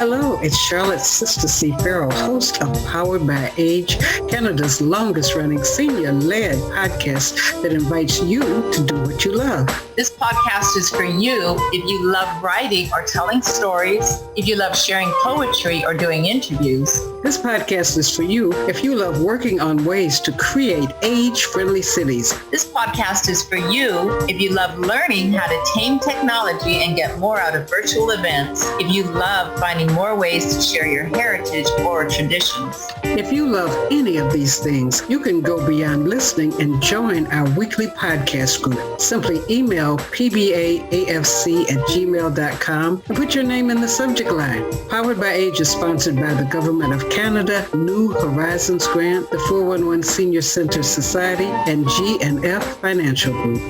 Hello, it's Charlotte Sista C Ferrell, host of Powered by Age, Canada's longest-running senior-led podcast that invites you to do what you love. This podcast is for you if you love writing or telling stories, if you love sharing poetry or doing interviews. This podcast is for you if you love working on ways to create age-friendly cities. This podcast is for you if you love learning how to tame technology and get more out of virtual events, if you love finding more ways to share your heritage or traditions. If you love any of these things, you can go beyond listening and join our weekly podcast group. Simply email pbaafc@gmail.com and put your name in the subject line. Powered by Age is sponsored by the Government of Canada, New Horizons Grant, the 411 Senior Center Society, and G&F Financial Group.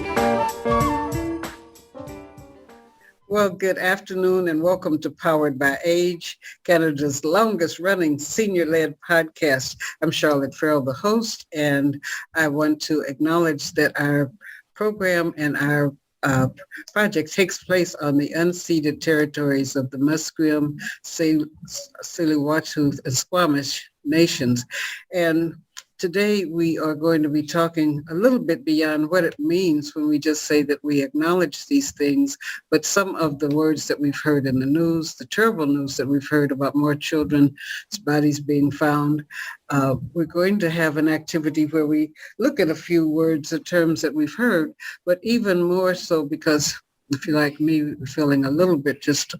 Well, good afternoon and welcome to Powered by Age, Canada's longest-running senior-led podcast. I'm Charlotte Ferrell, the host, and I want to acknowledge that our program and our project takes place on the unceded territories of the Musqueam, Tsleil-Waututh, and Squamish nations. And today we are going to be talking a little bit beyond what it means when we just say that we acknowledge these things, but some of the words that we've heard in the news, the terrible news that we've heard about more children's bodies being found. We're going to have an activity where we look at a few words or terms that we've heard, but even more so because if you're like me, we're feeling a little bit just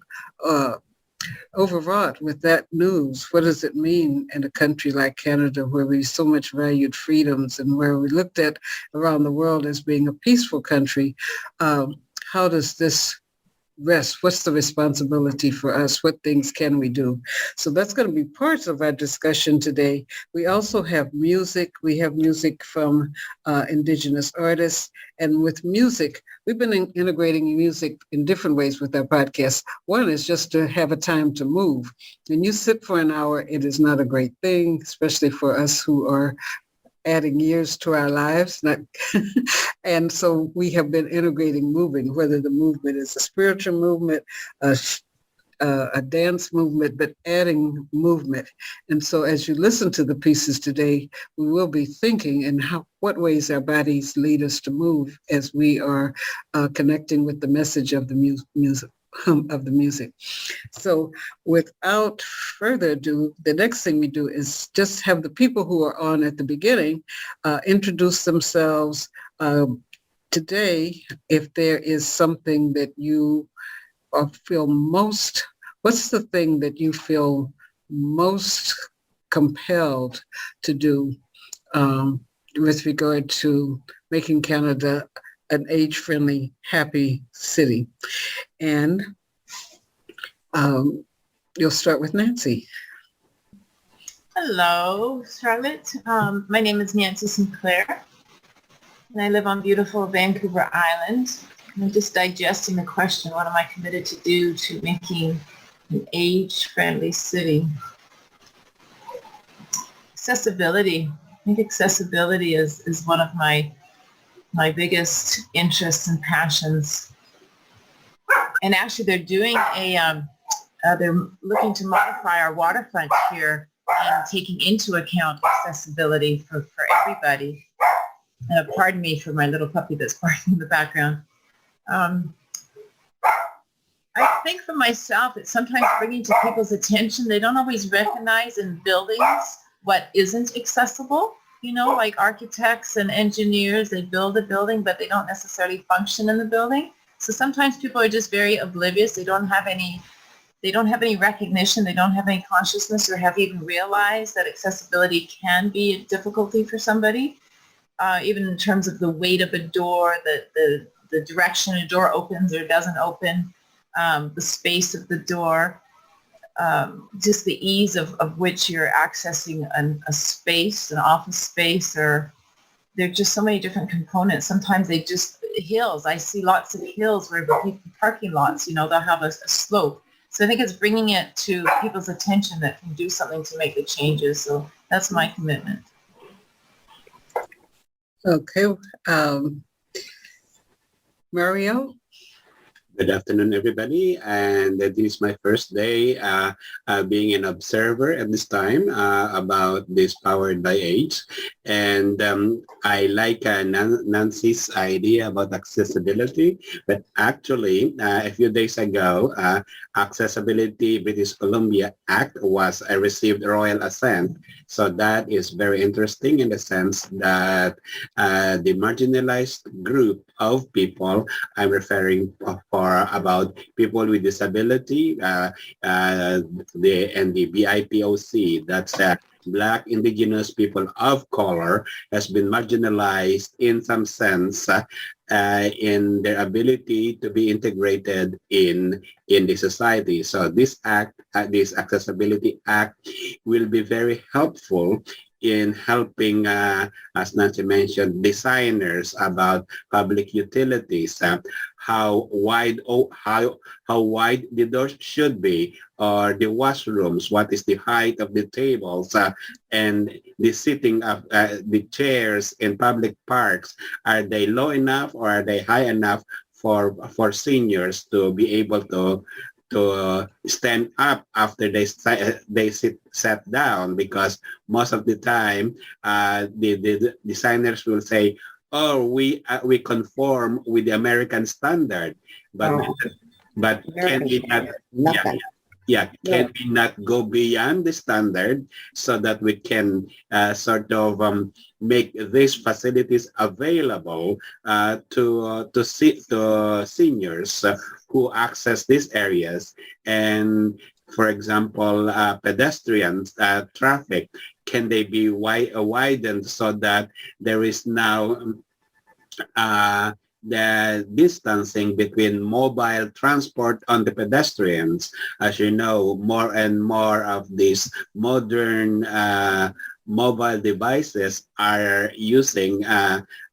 overwrought with that news. What does it mean in a country like Canada where we so much valued freedoms and where we looked at around the world as being a peaceful country? How does this rest? What's the responsibility for us? What things can we do? So that's going to be part of our discussion today. We also have music. We have music from Indigenous artists. And with music, we've been integrating music in different ways with our podcast. One is just to have a time to move. When you sit for an hour, it is not a great thing, especially for us who are adding years to our lives. And so we have been integrating moving, whether the movement is a spiritual movement, a dance movement, but adding movement. And so as you listen to the pieces today, we will be thinking in what ways our bodies lead us to move as we are connecting with the message of the music. So without further ado, the next thing we do is just have the people who are on at the beginning introduce themselves. Today, if there is something that you feel most, what's the thing that you feel most compelled to do with regard to making Canada an age-friendly, happy city? And you'll start with Nansey. Hello, Charlotte. My name is Nansey Sinclair, and I live on beautiful Vancouver Island. I'm just digesting the question, what am I committed to do to making an age-friendly city? Accessibility. I think accessibility is one of my biggest interests and passions. And actually they're doing they're looking to modify our waterfront here and taking into account accessibility for everybody. Pardon me for my little puppy that's barking in the background. I think for myself, it's sometimes bringing to people's attention, they don't always recognize in buildings what isn't accessible. You know, like architects and engineers, they build a building, but they don't necessarily function in the building. So sometimes people are just very oblivious. They don't have any recognition. They don't have any consciousness or have even realized that accessibility can be a difficulty for somebody, even in terms of the weight of a door, the direction a door opens or doesn't open, the space of the door. Just the ease of which you're accessing a space, an office space, or there are just so many different components. Sometimes they just, hills. I see lots of hills where parking lots, they'll have a slope. So I think it's bringing it to people's attention that can do something to make the changes. So that's my commitment. Okay. Mario? Good afternoon, everybody. And this is my first day being an observer at this time about this Powered by Age. And I like Nansey's idea about accessibility. But actually, a few days ago, Accessibility British Columbia Act was received royal assent. So that is very interesting in the sense that the marginalized group of people I'm referring for about people with disability, the BIPOC, that's Black, Indigenous people of color, has been marginalized in some sense in their ability to be integrated in the society. So this act, this Accessibility Act, will be very helpful in helping, as Nancy mentioned, designers about public utilities, how wide the doors should be, or the washrooms, what is the height of the tables, and the sitting of the chairs in public parks. Are they low enough or are they high enough for seniors to be able to stand up after they sat down? Because most of the time the designers will say, oh, we conform with the American standard, but can we not? Can we not go beyond the standard so that we can sort of make these facilities available to seniors who access these areas? And for example, pedestrians traffic, can they be widened so that there is now the distancing between mobile transport on the pedestrians? As you know, more and more of these modern mobile devices are using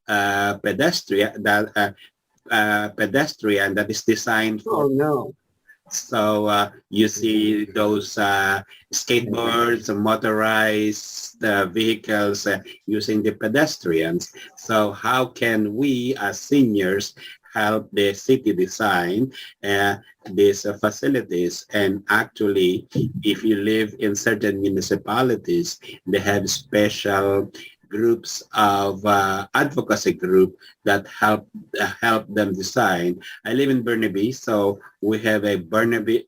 pedestrian that is designed for. Oh no. So you see those skateboards, motorized vehicles using the pedestrians. So how can we as seniors help the city design these facilities? And actually, if you live in certain municipalities, they have special groups of advocacy group that help them design. I live in Burnaby, so we have a Burnaby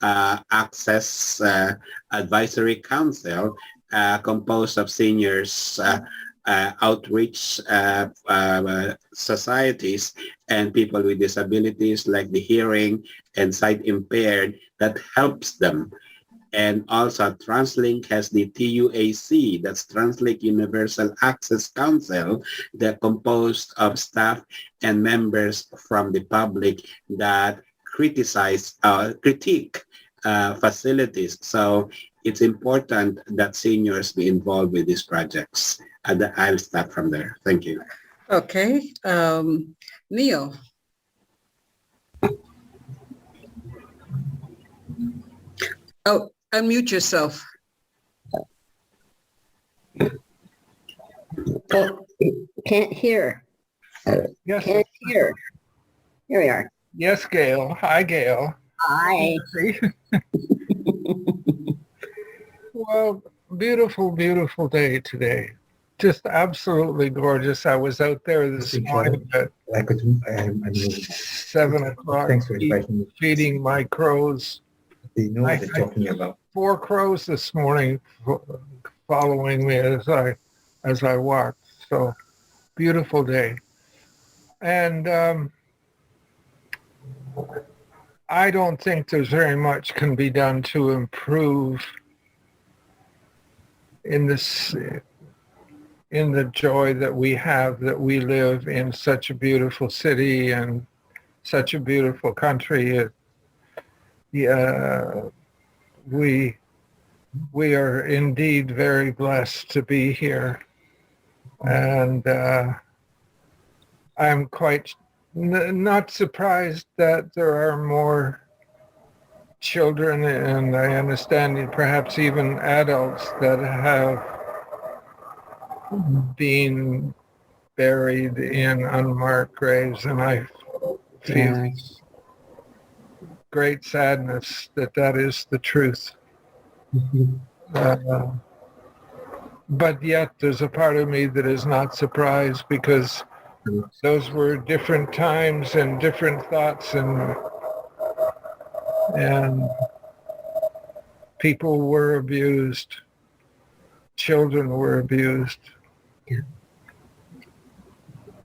Access Advisory Council composed of seniors, outreach societies, and people with disabilities like the hearing and sight impaired that helps them. And also TransLink has the TUAC, that's TransLink Universal Access Council, that composed of staff and members from the public that critique facilities. So it's important that seniors be involved with these projects. And I'll start from there. Thank you. Okay. Neall. Oh, unmute yourself. Can't hear. Yes. Can't hear. Here we are. Yes, Gail. Hi, Gail. Hi. Well, beautiful, beautiful day today. Just absolutely gorgeous. I was out there this morning at 7 o'clock feeding my crows. What they're talking about. 4 crows this morning following me as I walked. So beautiful day. And I don't think there's very much can be done to improve in the joy that we have, that we live in such a beautiful city and such a beautiful country. We are indeed very blessed to be here. And I'm quite not surprised that there are more children, and I understand perhaps even adults, that have been buried in unmarked graves. And I feels great sadness that is the truth. But yet there's a part of me that is not surprised, because those were different times and different thoughts, and people were abused, children were abused. Yeah.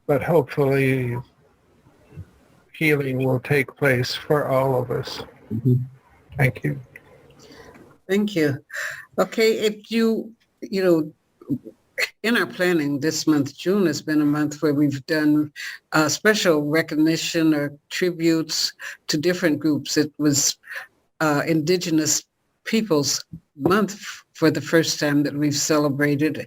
But hopefully healing will take place for all of us. Thank you. Thank you. Okay, if you know, in our planning this month, June has been a month where we've done special recognition or tributes to different groups. It was Indigenous Peoples Month for the first time that we've celebrated.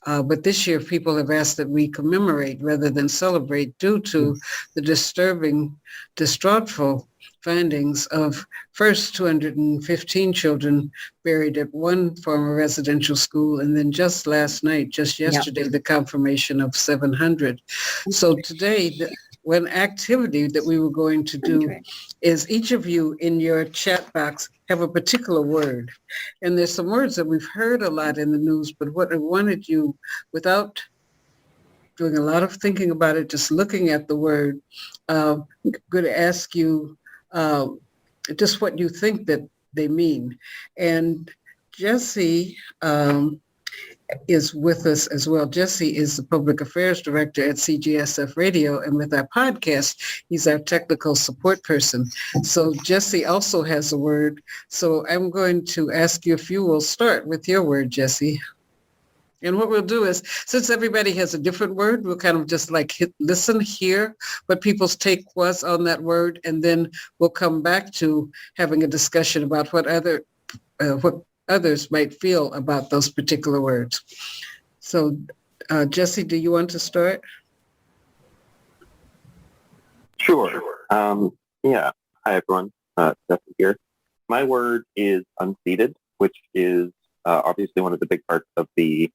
But this year, people have asked that we commemorate rather than celebrate, due to the disturbing, distraughtful findings of first 215 children buried at one former residential school, and then just last night, just yesterday, the confirmation of 700. So today, one activity that we were going to do is each of you in your chat box have a particular word. And there's some words that we've heard a lot in the news, but what I wanted you, without doing a lot of thinking about it, just looking at the word, I'm going to ask you just what you think that they mean. And Jesse is with us as well. Jesse is the Public Affairs Director at CGSF Radio, and with our podcast, he's our technical support person. So Jesse also has a word. So I'm going to ask you if you will start with your word, Jesse. And what we'll do is, since everybody has a different word, we'll kind of just like listen, hear what people's take was on that word, and then we'll come back to having a discussion about what others might feel about those particular words. So, Jesse, do you want to start? Sure. Yeah. Hi, everyone. Jesse here. My word is unceeded, which is obviously one of the big parts of the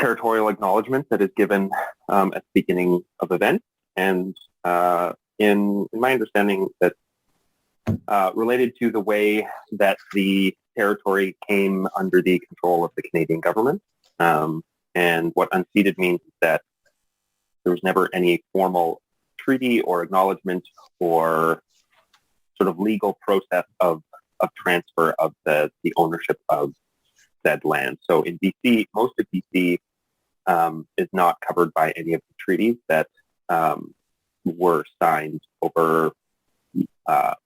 territorial acknowledgement that is given at the beginning of events. And in my understanding, that related to the way that the territory came under the control of the Canadian government. And what unceded means is that there was never any formal treaty or acknowledgement or sort of legal process of transfer of the ownership of said land. So in BC, most of BC is not covered by any of the treaties that were signed over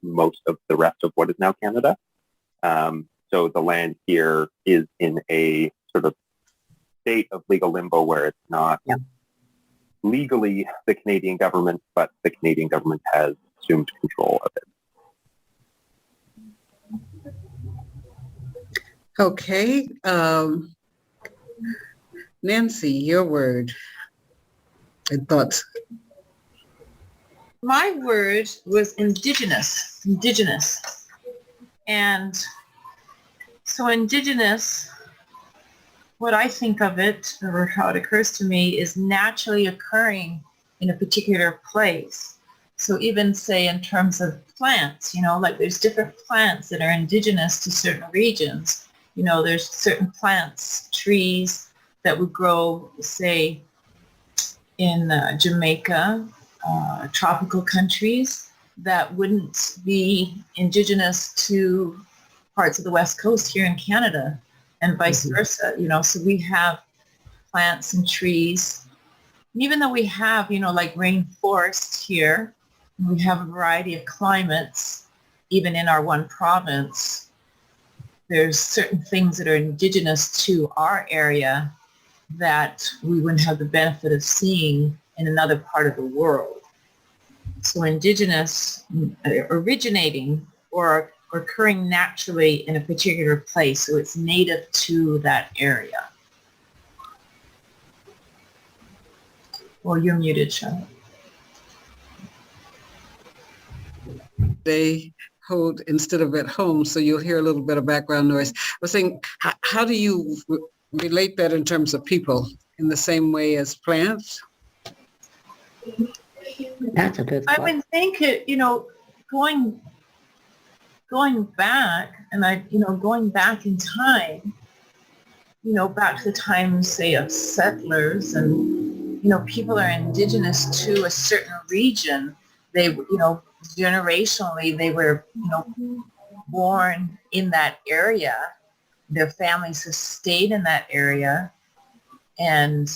most of the rest of what is now Canada. So the land here is in a sort of state of legal limbo where it's not legally the Canadian government, but the Canadian government has assumed control of it. Okay. Nansey, your word and thoughts. My word was indigenous. And so indigenous, what I think of it, or how it occurs to me, is naturally occurring in a particular place. So even say in terms of plants, like there's different plants that are indigenous to certain regions. There's certain plants, trees that would grow, say, in Jamaica, tropical countries, that wouldn't be indigenous to parts of the West Coast here in Canada, and vice versa. So we have plants and trees. And even though we have, like rainforests here, we have a variety of climates, even in our one province, there's certain things that are indigenous to our area that we wouldn't have the benefit of seeing in another part of the world. So indigenous, originating or occurring naturally in a particular place, so it's native to that area. Well, you're muted, Charlotte. They hold instead of at home, so you'll hear a little bit of background noise. I was saying, how do you relate that in terms of people in the same way as plants? That's a good I thought. would think it, going back, and going back in time, back to the time, say, of settlers, and people are indigenous to a certain region. They, generationally, they were, born in that area. Their families have stayed in that area, and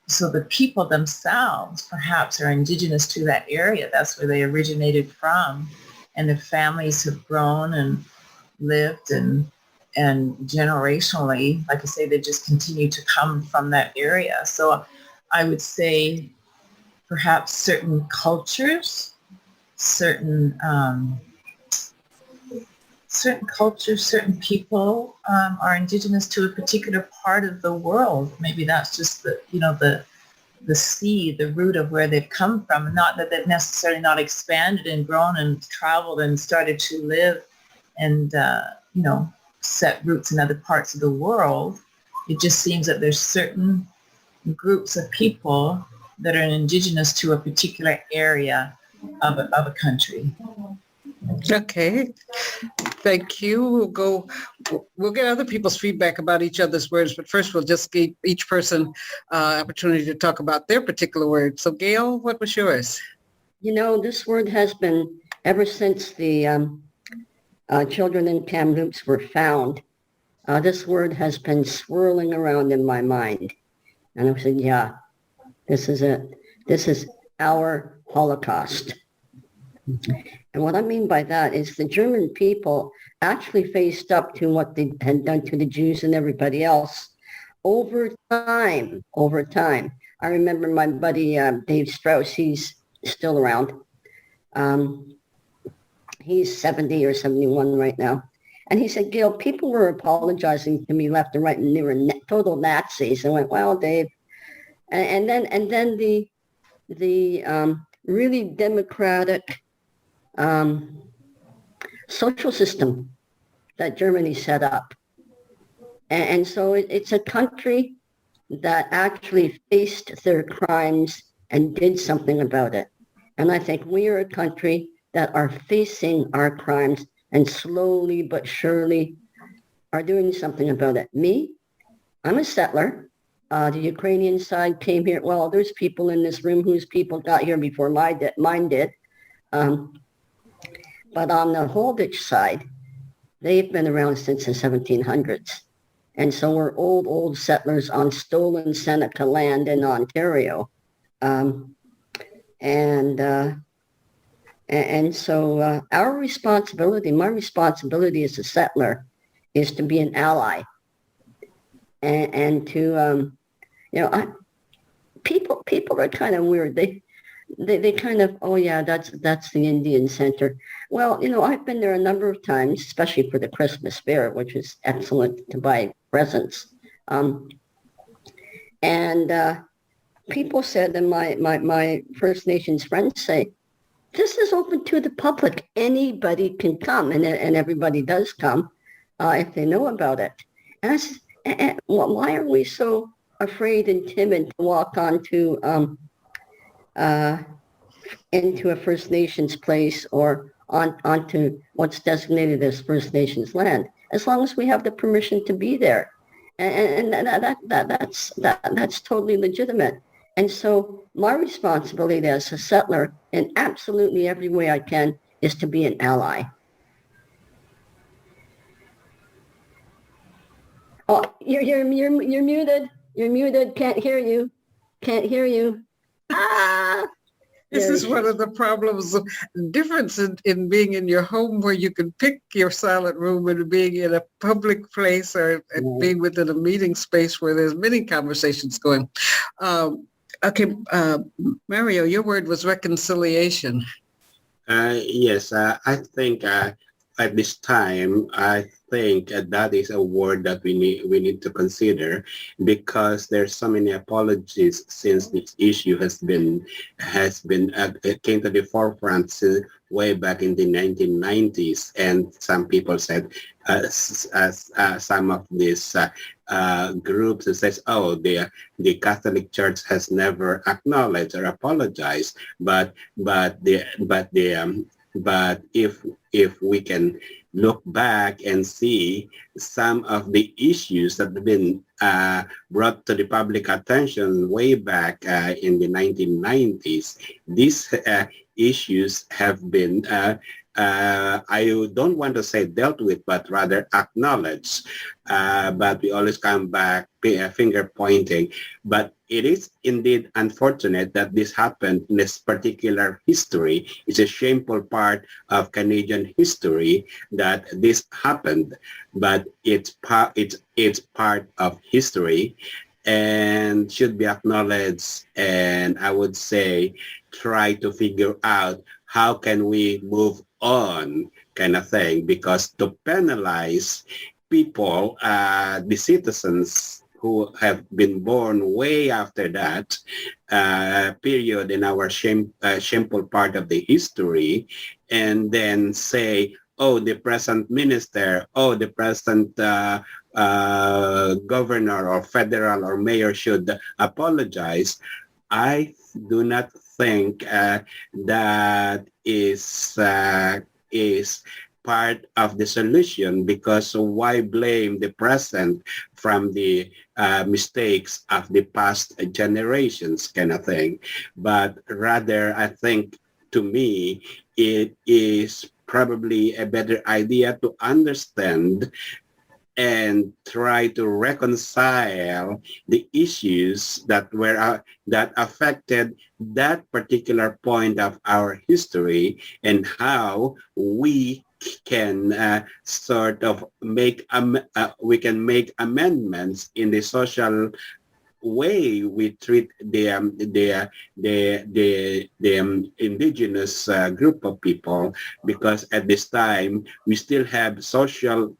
so the people themselves perhaps are indigenous to that area. That's where they originated from, and their families have grown and lived, and generationally, like I say, they just continue to come from that area. So I would say perhaps certain cultures, certain people are indigenous to a particular part of the world. Maybe that's just the seed, the root of where they've come from. Not that they've necessarily not expanded and grown and traveled and started to live and, set roots in other parts of the world. It just seems that there's certain groups of people that are indigenous to a particular area of a country. Okay. Thank you. We'll get other people's feedback about each other's words, but first we'll just give each person opportunity to talk about their particular word. So Gail, what was yours? This word has been, ever since the children in Kamloops were found, this word has been swirling around in my mind. And I said, yeah, this is it. This is our Holocaust. And what I mean by that is the German people actually faced up to what they had done to the Jews and everybody else over time. I remember my buddy Dave Strauss, he's still around. He's 70 or 71 right now. And he said, Gail, people were apologizing to me left and right, and they were total Nazis. I went, well, Dave. And then the really democratic social system that Germany set up. And so it's a country that actually faced their crimes and did something about it. And I think we are a country that are facing our crimes and slowly but surely are doing something about it. Me, I'm a settler. The Ukrainian side came here. Well, there's people in this room whose people got here before mine did. But on the Holditch side, they've been around since the 1700s. And so we're old settlers on stolen Seneca land in Ontario. And so our responsibility, my responsibility as a settler, is to be an ally and to, people are kind of weird. They kind of, oh yeah, that's the Indian Center. Well, I've been there a number of times, especially for the Christmas fair, which is excellent to buy presents. And people said, and my First Nations friends say, this is open to the public. Anybody can come, and everybody does come if they know about it. And I said, why are we so afraid and timid to walk onto into a First Nations place or onto what's designated as First Nations land, as long as we have the permission to be there, and that's totally legitimate. And so my responsibility as a settler, in absolutely every way I can, is to be an ally. Oh, you're muted. You're muted. Can't hear you. This is one of the problems, difference in being in your home where you can pick your silent room and being in a public place or being within a meeting space where there's many conversations going. Okay, Mario, your word was reconciliation. Yes, I think at this time, I think that is a word that we need to consider, because there's so many apologies since this issue has been it came to the forefront way back in the 1990s, and some people said some of these groups that says, oh, the Catholic Church has never acknowledged or apologized, but if we can look back and see some of the issues that have been brought to the public attention way back in the 1990s, these issues have been I don't want to say dealt with, but rather acknowledged. But we always come back finger pointing. But it is indeed unfortunate that this happened in this particular history. It's a shameful part of Canadian history that this happened, but it's part of history and should be acknowledged. And I would say try to figure out how can we move on, kind of thing, because to penalize people, the citizens who have been born way after that period in our shameful part of the history, and then say, oh, the present minister, oh, the present governor or federal or mayor should apologize. I do not think that is part of the solution, because why blame the present from the mistakes of the past generations, kind of thing. But rather, I think, to me, it is probably a better idea to understand and try to reconcile the issues that were that affected that particular point of our history, and how we can sort of make we can make amendments in the social way we treat the indigenous group of people, because at this time we still have social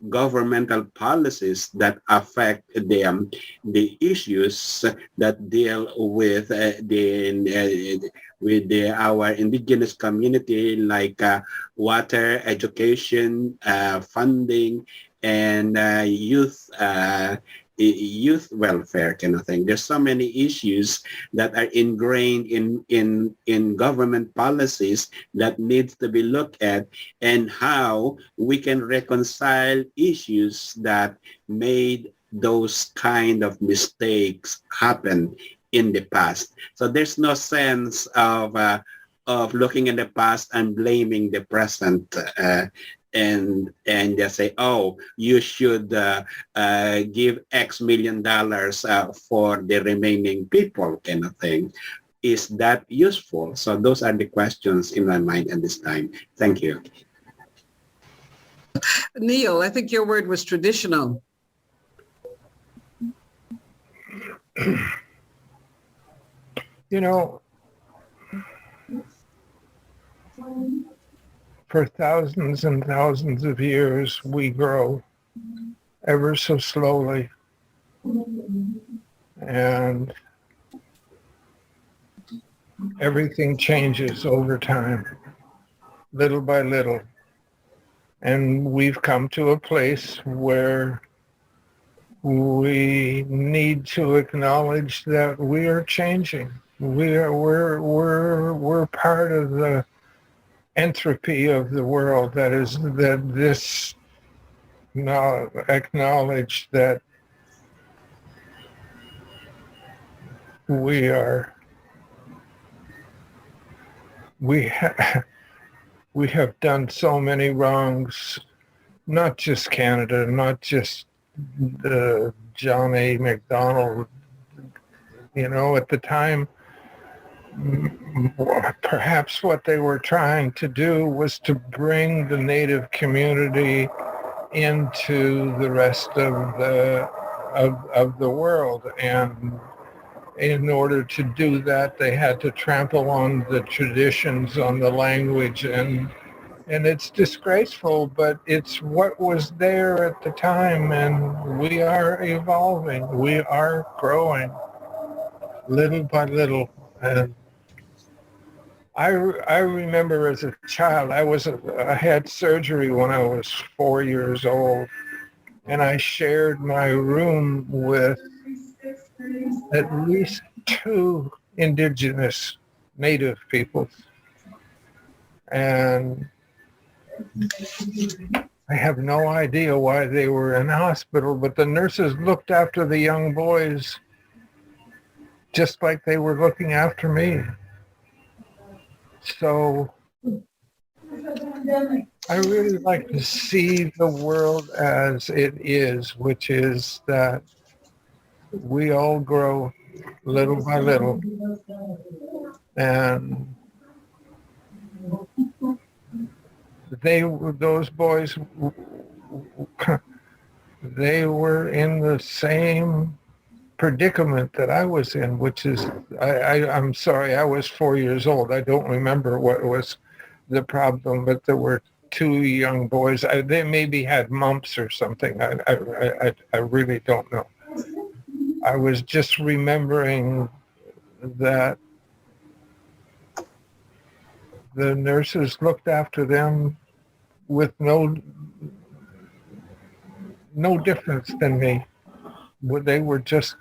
governmental policies that affect the issues that deal with our indigenous community, like water, education, funding, and youth welfare, kind of thing. There's so many issues that are ingrained in government policies that needs to be looked at, and how we can reconcile issues that made those kind of mistakes happen in the past. So there's no sense of looking in the past and blaming the present. And just say, oh, you should give X million dollars for the remaining people, kind of thing. Is that useful? So those are the questions in my mind at this time. Thank you. Neall, I think your word was traditional. You know, for thousands and thousands of years, we grow ever so slowly. And everything changes over time, little by little. And we've come to a place where we need to acknowledge that we are changing. We're part of the entropy of the world, that is, that this now acknowledge that we have done so many wrongs, not just Canada, not just the John A. MacDonald, at the time. Perhaps what they were trying to do was to bring the Native community into the rest of the world, and in order to do that, they had to trample on the traditions, on the language, and it's disgraceful, but it's what was there at the time, and we are evolving, we are growing, little by little. And I remember as a child, I had surgery when I was 4 years old, and I shared my room with at least 2 indigenous native peoples. And I have no idea why they were in hospital, but the nurses looked after the young boys just like they were looking after me. So I really like to see the world as it is, which is that we all grow little by little. And those boys, they were in the same predicament that I was in, which is, I'm sorry, I was 4 years old. I don't remember what was the problem, but there were 2 young boys. They maybe had mumps or something. I really don't know. I was just remembering that the nurses looked after them with no difference than me. They were just,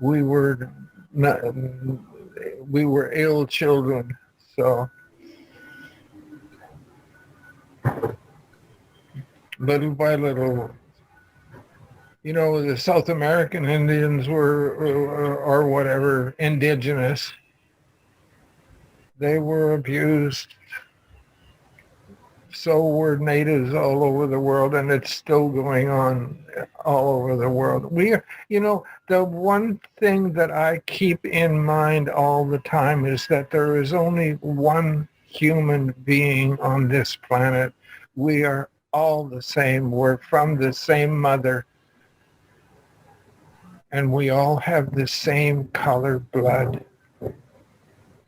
we were ill children. So little by little, you know, the South American Indians were, or whatever, indigenous. They were abused. So were natives all over the world, and it's still going on all over the world. You know, the one thing that I keep in mind all the time is that there is only one human being on this planet. We are all the same. We're from the same mother. And we all have the same color blood.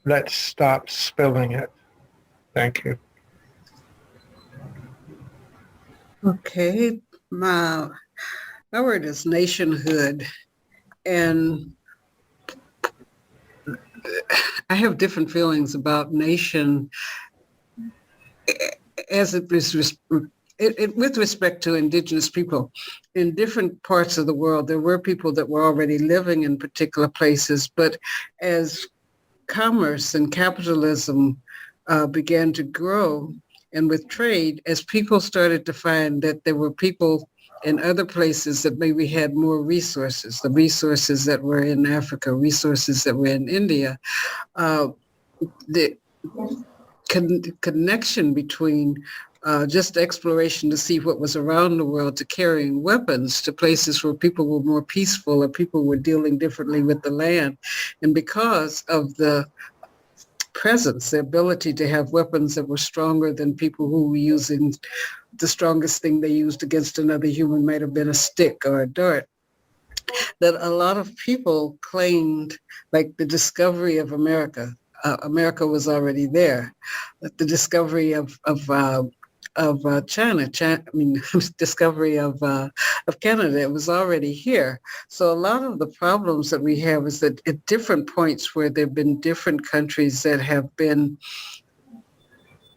Let's stop spilling it. Thank you. Okay, my word is nationhood, and I have different feelings about nation as it is with respect to indigenous people. In different parts of the world, there were people that were already living in particular places, but as commerce and capitalism began to grow, and with trade, as people started to find that there were people in other places that maybe had more resources, the resources that were in Africa, resources that were in India, the connection between just exploration to see what was around the world to carrying weapons to places where people were more peaceful or people were dealing differently with the land. And because of the presence, the ability to have weapons that were stronger than people who were using the strongest thing they used against another human might have been a stick or a dart, that a lot of people claimed, like the discovery of America. America was already there. The discovery of China, discovery of Canada, it was already here. So a lot of the problems that we have is that at different points where there have been different countries that have been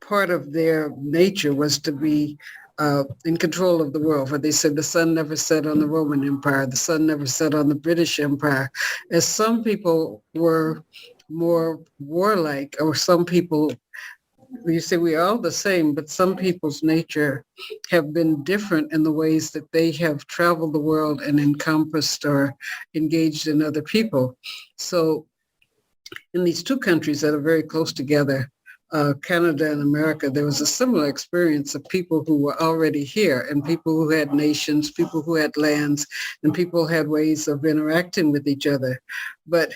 part of their nature was to be in control of the world, where they said the sun never set on the Roman Empire, the sun never set on the British Empire. As some people were more warlike, or some people, you say we are all the same, but some people's nature have been different in the ways that they have traveled the world and encompassed or engaged in other people. So in these 2 countries that are very close together, Canada and America, there was a similar experience of people who were already here, and people who had nations, people who had lands, and people had ways of interacting with each other. But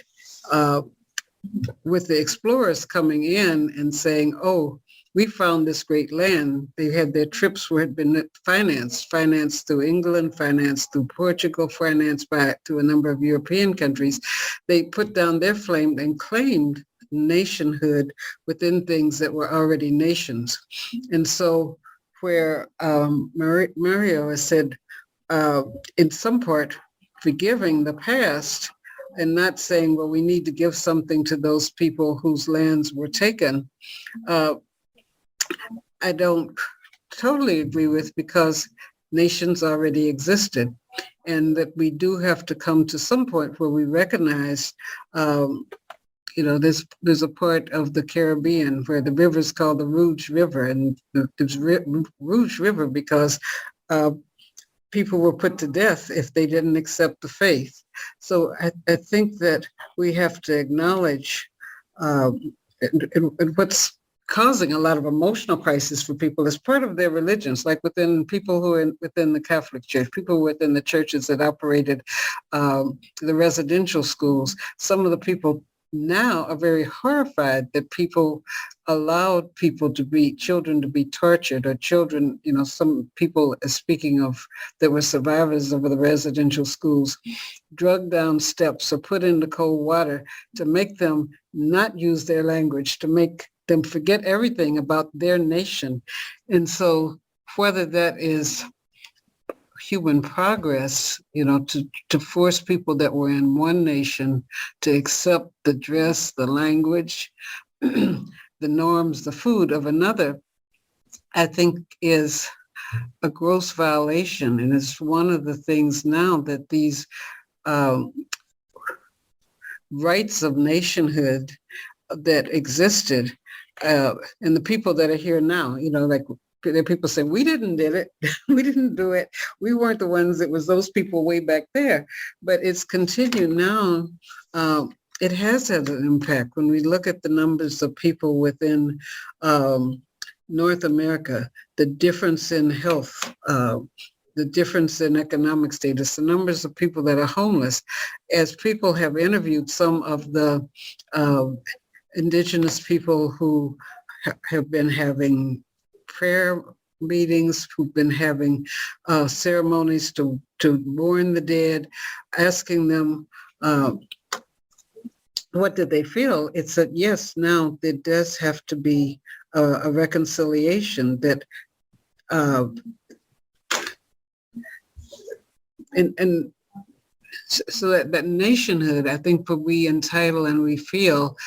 with the explorers coming in and saying, oh, we found this great land. They had their trips where had been financed through England, financed through Portugal, financed by to a number of European countries. They put down their flame and claimed nationhood within things that were already nations. And so where Mario has said, in some part, forgiving the past, and not saying, well, we need to give something to those people whose lands were taken, I don't totally agree with, because nations already existed, and that we do have to come to some point where we recognize, there's a part of the Caribbean where the river is called the Rouge River, and it's Rouge River because people were put to death if they didn't accept the faith. So I think that we have to acknowledge and what's causing a lot of emotional crisis for people is part of their religions, like within people who are within the Catholic Church, people within the churches that operated the residential schools. Some of the people now are very horrified that people allowed children to be tortured, or children, some people, speaking of, that were survivors of the residential schools, drugged down steps or put into cold water to make them not use their language, to make them forget everything about their nation. And so whether that is human progress, to force people that were in one nation to accept the dress, the language, the norms, the food of another, I think is a gross violation. And it's one of the things now that these rights of nationhood that existed, and the people that are here now, like there are people saying, we didn't did it. We didn't do it. We weren't the ones. It was those people way back there. But it's continued now. It has had an impact. When we look at the numbers of people within North America, the difference in health, the difference in economic status, the numbers of people that are homeless, as people have interviewed some of the Indigenous people who have been having prayer meetings, who've been having ceremonies to mourn the dead, asking them what did they feel. It's that, yes, now there does have to be a reconciliation that and so that nationhood, I think, for we entitle and we feel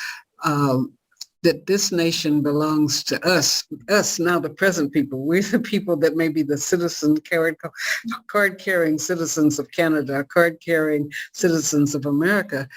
that this nation belongs to us now, the present people. We're the people that may be the citizen card-carrying citizens of Canada, card-carrying citizens of America.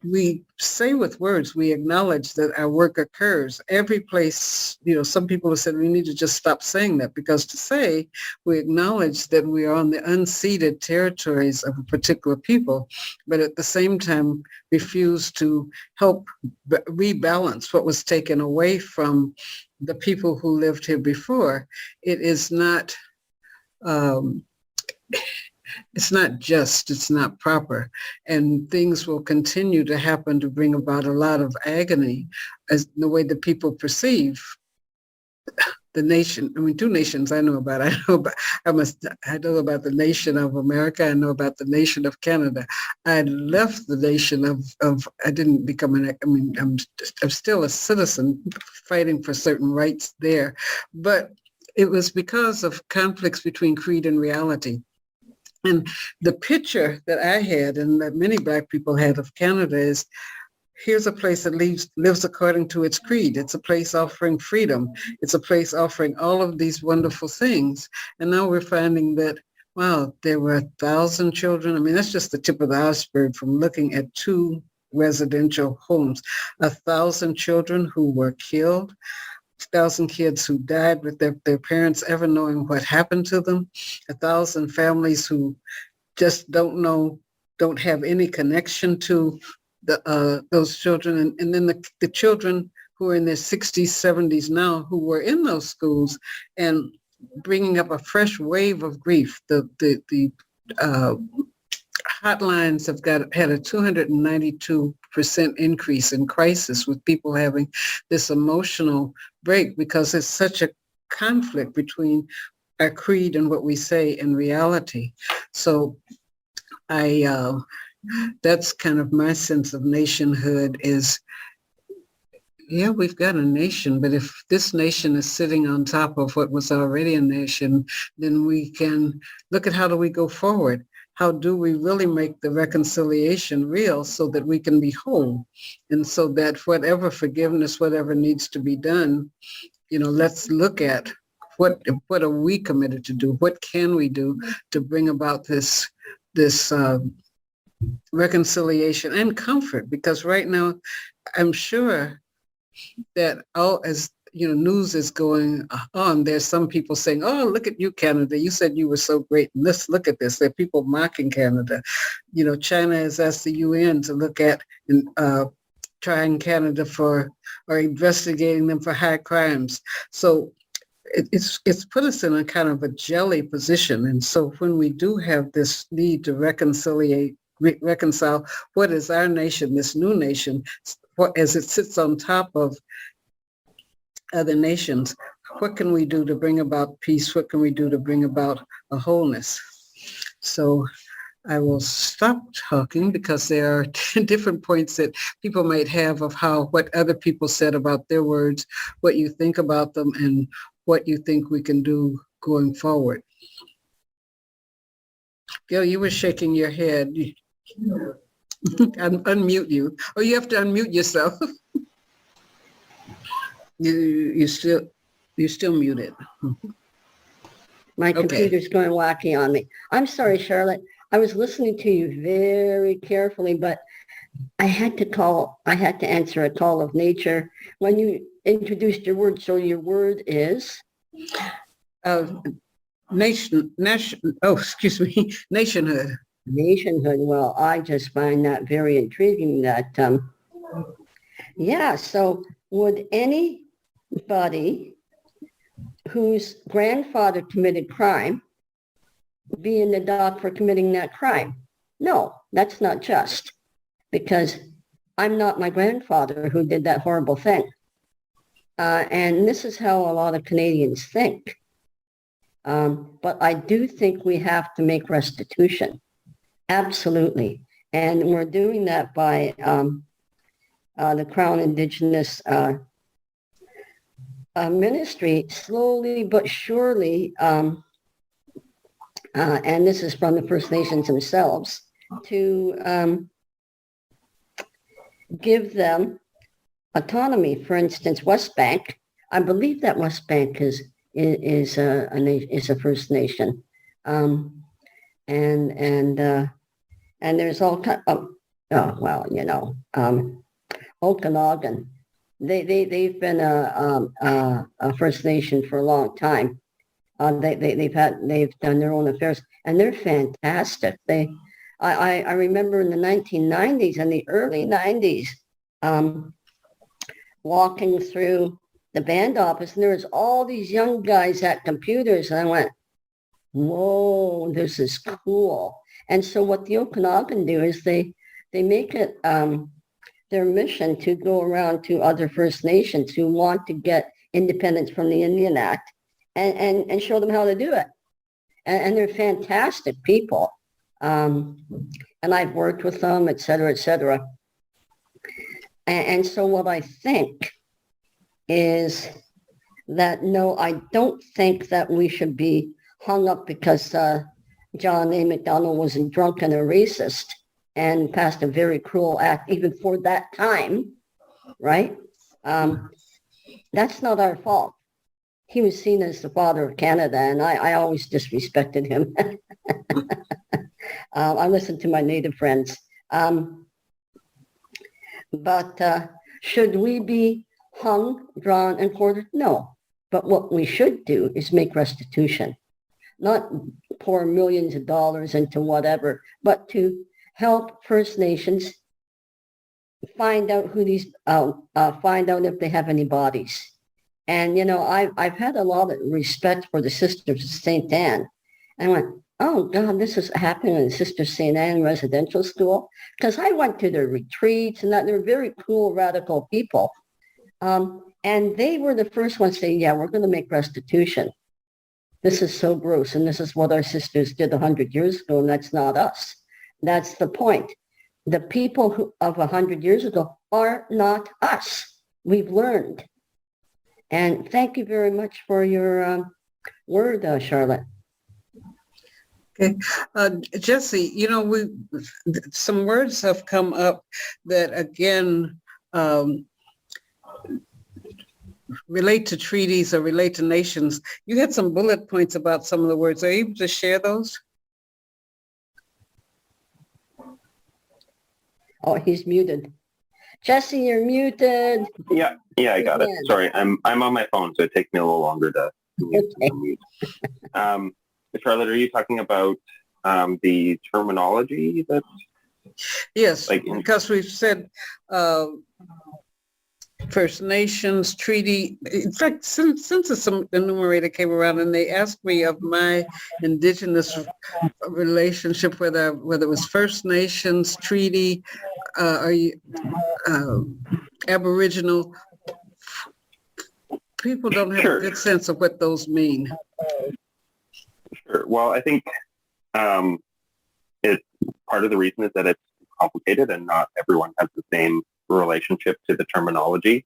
We say with words, we acknowledge that our work occurs every place. Some people have said we need to just stop saying that, because to say we acknowledge that we are on the unceded territories of a particular people, but at the same time refuse to help rebalance what was taken away from the people who lived here before. It is not, it's not just, it's not proper. And things will continue to happen to bring about a lot of agony as the way that people perceive the nation. I mean, two nations I know about. I know about the nation of America. I know about the nation of Canada. I left the nation of I didn't become I'm still a citizen fighting for certain rights there. But it was because of conflicts between creed and reality. And the picture that I had, and that many Black people had, of Canada is, here's a place that lives according to its creed. It's a place offering freedom. It's a place offering all of these wonderful things. And now we're finding that, wow, there were 1,000 children. I mean, that's just the tip of the iceberg from looking at 2 residential homes. 1,000 children who were killed, 1,000 kids who died with their parents ever knowing what happened to them, 1,000 families who just don't have any connection to those children, and then the children who are in their 60s, 70s now, who were in those schools, and bringing up a fresh wave of grief. The hotlines have had a 292% increase in crisis, with people having this emotional break, because there's such a conflict between our creed and what we say in reality. So that's kind of my sense of nationhood is, yeah, we've got a nation, but if this nation is sitting on top of what was already a nation, then we can look at how do we go forward? How do we really make the reconciliation real so that we can be whole? And so that whatever forgiveness, whatever needs to be done, let's look at what are we committed to do? What can we do to bring about this reconciliation and comfort? Because right now, I'm sure that as news is going on, there's some people saying, "Oh, look at you, Canada! You said you were so great. And look at this." There are people mocking Canada. China has asked the UN to look at and trying Canada or investigating them for high crimes. So it's put us in a kind of a jelly position. And so when we do have this need to reconcile what is our nation, this new nation, as it sits on top of other nations, what can we do to bring about peace? What can we do to bring about a wholeness? So I will stop talking because there are different points that people might have of what other people said about their words, what you think about them, and what you think we can do going forward. Gail, you were shaking your head. Unmute you. Oh, you have to unmute yourself. You're still muted. My computer's going wacky on me. I'm sorry, Charlotte. I was listening to you very carefully, but I had to answer a call of nature when you introduced your word. So your word is? Nationhood. Nationhood. Well, I just find that very intriguing that, so would anybody whose grandfather committed crime be in the dock for committing that crime? No, that's not just, because I'm not my grandfather who did that horrible thing. And this is how a lot of Canadians think. But I do think we have to make restitution. Absolutely. And we're doing that by the Crown Indigenous ministry, slowly but surely, and this is from the First Nations themselves, to give them autonomy. For instance, West Bank, I believe that West Bank is a First Nation, and there's all kind of, Okanagan. They've been a First Nation for a long time. They've done their own affairs, and they're fantastic. I remember in the 1990s and the early 90s, walking through the band office, and there was all these young guys at computers, and I went, "Whoa, this is cool." And so what the Okanagan do is they make it their mission to go around to other First Nations who want to get independence from the Indian Act and show them how to do it. And they're fantastic people. And I've worked with them, et cetera, et cetera. And so what I think is that, no, I don't think that we should be hung up because John A. Macdonald was drunk and a racist and passed a very cruel act even for that time, right? That's not our fault. He was seen as the father of Canada, and I always disrespected him. I listened to my Native friends. But should we be hung, drawn, and quartered? No. But what we should do is make restitution, not pour millions of dollars into whatever, but to help First Nations find out who find out if they have any bodies. And, I've had a lot of respect for the Sisters of St. Anne. And I went, oh God, this is happening in Sister St. Anne Residential School. Because I went to their retreats and that they're very cool, radical people. And they were the first ones saying, yeah, we're going to make restitution. This is so gross. And this is what our sisters did 100 years ago. And that's not us. That's the point. The people of 100 years ago are not us. We've learned. And thank you very much for your word, Charlotte. Okay. Jesse, some words have come up that, again, relate to treaties or relate to nations. You had some bullet points about some of the words. Are you able to share those? Oh, he's muted. Jesse, you're muted. Yeah, I got it. Sorry, I'm on my phone, so it takes me a little longer to mute. Charlotte, are you talking about the terminology that? Yes, because we've said First Nations treaty. In fact, since the enumerator came around and they asked me of my Indigenous relationship, whether it was First Nations treaty, Aboriginal, people don't have a good sense of what those mean. Sure. Well, I think it's part of the reason is that it's complicated and not everyone has the same relationship to the terminology,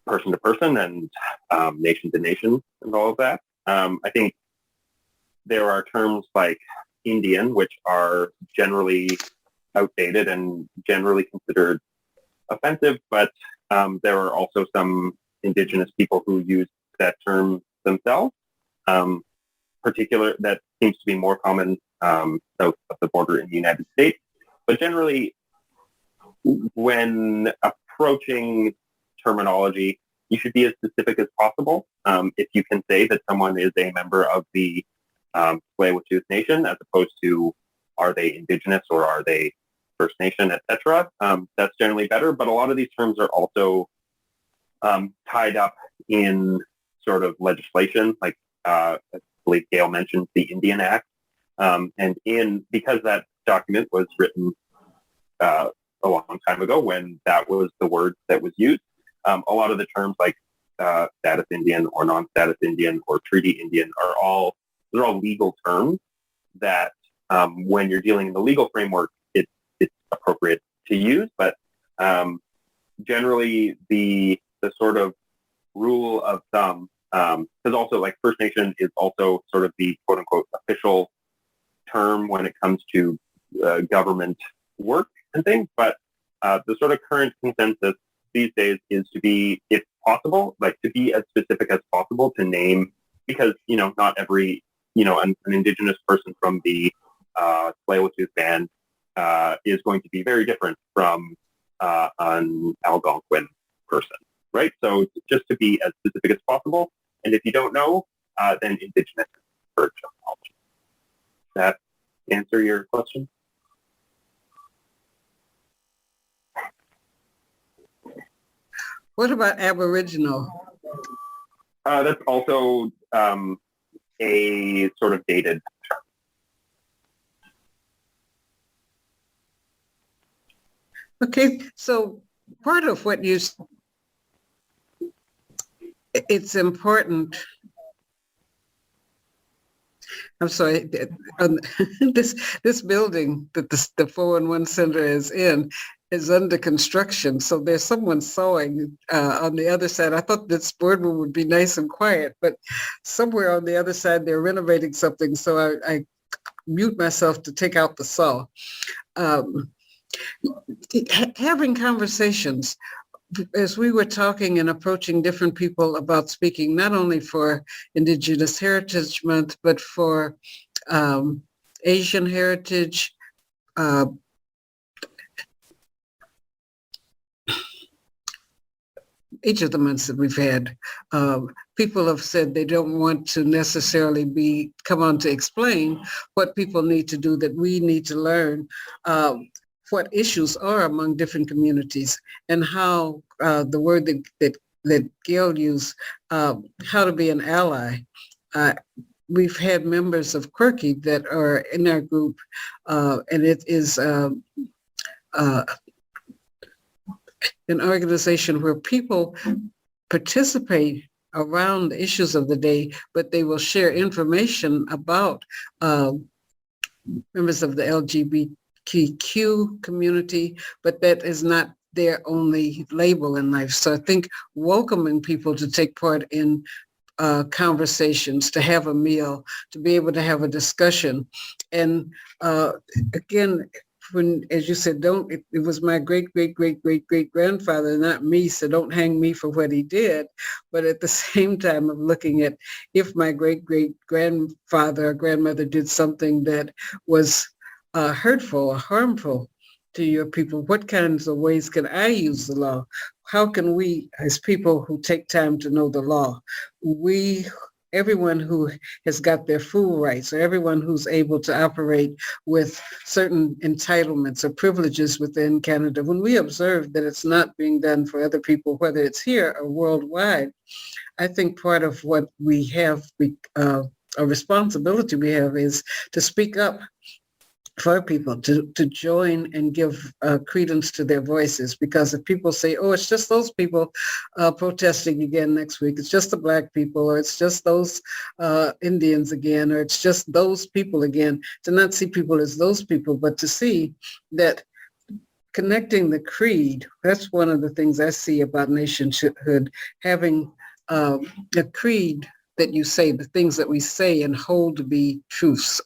person to person and nation to nation and all of that. I think there are terms like Indian, which are generally outdated and generally considered offensive, but there are also some Indigenous people who use that term themselves. Particular, that seems to be more common south of the border in the United States. But generally, when approaching terminology, you should be as specific as possible. If you can say that someone is a member of the Tsleil-Waututh Nation, as opposed to are they Indigenous or are they First Nation, etc., that's generally better. But a lot of these terms are also tied up in sort of legislation, like I believe Gail mentioned the Indian Act, and because that document was written a long time ago when that was the word that was used, a lot of the terms like status Indian or non-status Indian or treaty Indian they're all legal terms that when you're dealing in the legal framework, it's appropriate to use. But generally, the sort of rule of thumb, because also like First Nation is also sort of the quote unquote official term when it comes to government work and things. But the sort of current consensus these days is to be, if possible, like to be as specific as possible to name, because, not every, an Indigenous person from the Tsleil-Waututh band is going to be very different from an Algonquin person, right? So just to be as specific as possible. And if you don't know, then Indigenous for terminology. Does that answer your question? What about Aboriginal? That's also a sort of dated term. Okay, so part of what it's important. I'm sorry, this building that the 411 Center is in is under construction. So there's someone sawing on the other side. I thought this boardroom would be nice and quiet, but somewhere on the other side, they're renovating something. So I mute myself to take out the saw. Having conversations, as we were talking and approaching different people about speaking, not only for Indigenous Heritage Month, but for Asian Heritage, each of the months that we've had, people have said they don't want to necessarily come on to explain what people need to do, that we need to learn what issues are among different communities and how the word that Gail used, how to be an ally. We've had members of Quirky that are in our group, and it is an organization where people participate around the issues of the day, but they will share information about members of the LGBTQ community, but that is not their only label in life. So I think welcoming people to take part in conversations, to have a meal, to be able to have a discussion. And again, when, as you said, it was my great-great-great-great-great-great-grandfather, not me, so don't hang me for what he did. But at the same time of looking at if my great-great-grandfather or grandmother did something that was hurtful or harmful to your people, what kinds of ways can I use the law? How can we, as people who take time to know the law, everyone who has got their full rights, or everyone who's able to operate with certain entitlements or privileges within Canada, when we observe that it's not being done for other people, whether it's here or worldwide, I think part of what we have, a responsibility we have, is to speak up for people, to join and give credence to their voices. Because if people say, oh, it's just those people protesting again next week, it's just the Black people, or it's just those Indians again, or it's just those people again, to not see people as those people, but to see that connecting the creed, that's one of the things I see about nationhood, having a creed that you say, the things that we say and hold to be truths.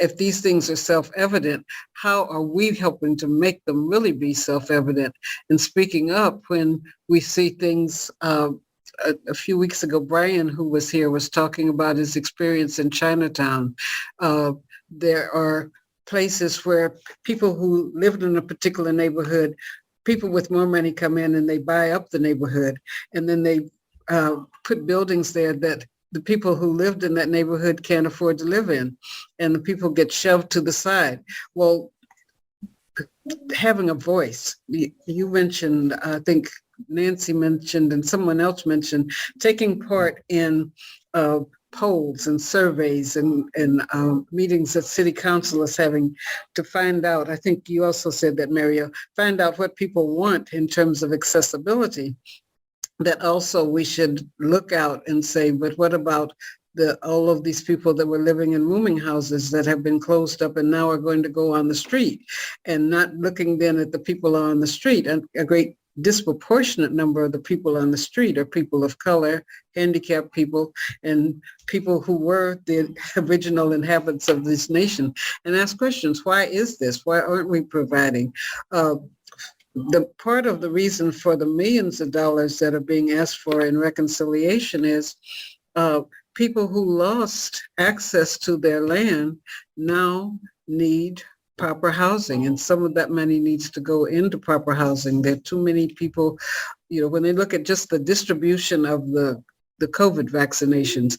If these things are self-evident, how are we helping to make them really be self-evident? And speaking up when we see things, a few weeks ago, Brian, who was here, was talking about his experience in Chinatown. There are places where people who lived in a particular neighborhood, people with more money come in and they buy up the neighborhood, and then they put buildings there that the people who lived in that neighborhood can't afford to live in, and the people get shoved to the side. Well, having a voice, you mentioned, I think Nansey mentioned, and someone else mentioned, taking part in polls and surveys and meetings that city council is having to find out. I think you also said that, Mario, find out what people want in terms of accessibility. That also we should look out and say, but what about all of these people that were living in rooming houses that have been closed up and now are going to go on the street, and not looking then at the people on the street. And a great disproportionate number of the people on the street are people of color, handicapped people, and people who were the original inhabitants of this nation. And ask questions, why is this? Why aren't we providing? The part of the reason for the millions of dollars that are being asked for in reconciliation is people who lost access to their land now need proper housing, and some of that money needs to go into proper housing. There are too many people, when they look at just the distribution of the COVID vaccinations,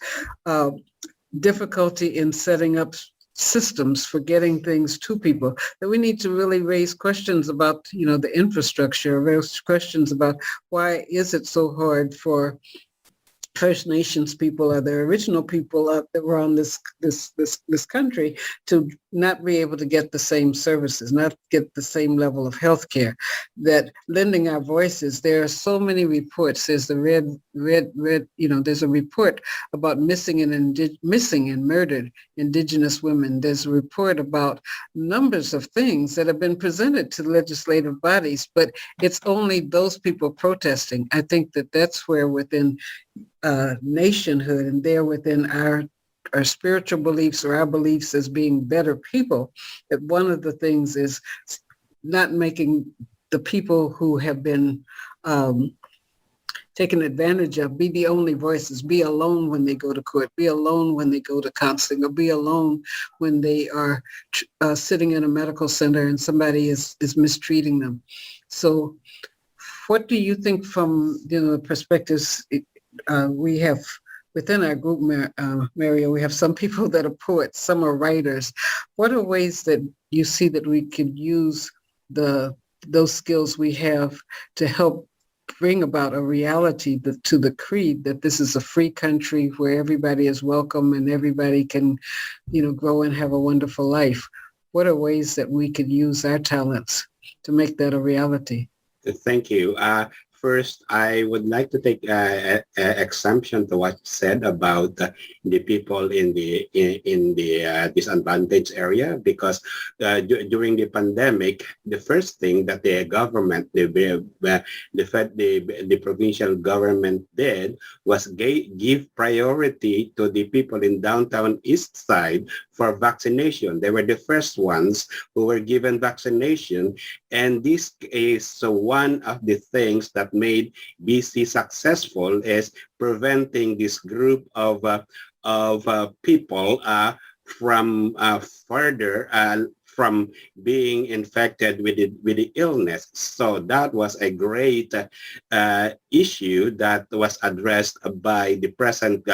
difficulty in setting up systems for getting things to people, that we need to really raise questions about, the infrastructure, raise questions about why is it so hard for First Nations people or the original people that were on this country to not be able to get the same services, not get the same level of health care. That lending our voices, there are so many reports. There's the red, there's a report about missing and murdered Indigenous women. There's a report about numbers of things that have been presented to legislative bodies, but it's only those people protesting. I think that's where within nationhood, and there within our spiritual beliefs or our beliefs as being better people, that one of the things is not making the people who have been taken advantage of be the only voices, be alone when they go to court, be alone when they go to counseling, or be alone when they are sitting in a medical center and somebody is mistreating them. So what do you think from the perspectives we have within our group, Mario? We have some people that are poets, some are writers. What are ways that you see that we could use those skills we have to help bring about a reality to the creed that this is a free country where everybody is welcome and everybody can, grow and have a wonderful life? What are ways that we could use our talents to make that a reality? Thank you. first, I would like to take exemption to what you said about the people in the disadvantaged area, because during the pandemic, the first thing that the government, the provincial government did was give priority to the people in downtown East Side for vaccination. They were the first ones who were given vaccination, and this is one of the things that made BC successful, is preventing this group of people from further from being infected with the illness. So that was a great issue that was addressed by the present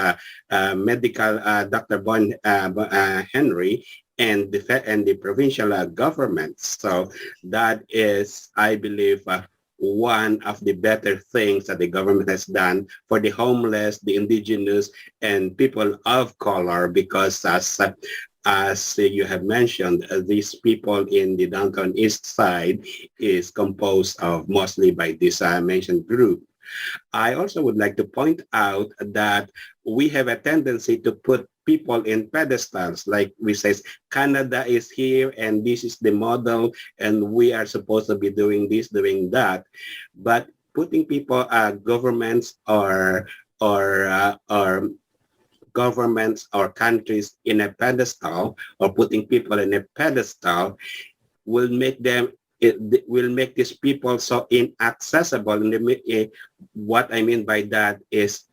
medical Dr. Henry and the provincial government. So that is, I believe, one of the better things that the government has done for the homeless, the indigenous, and people of color, because as you have mentioned, these people in the downtown East Side is composed of mostly by this mentioned group. I also would like to point out that we have a tendency to put people in pedestals, like we say, Canada is here and this is the model and we are supposed to be doing this, doing that. But putting people, governments or governments or countries in a pedestal, or putting people in a pedestal, will make them, it will make these people so inaccessible. What I mean by that is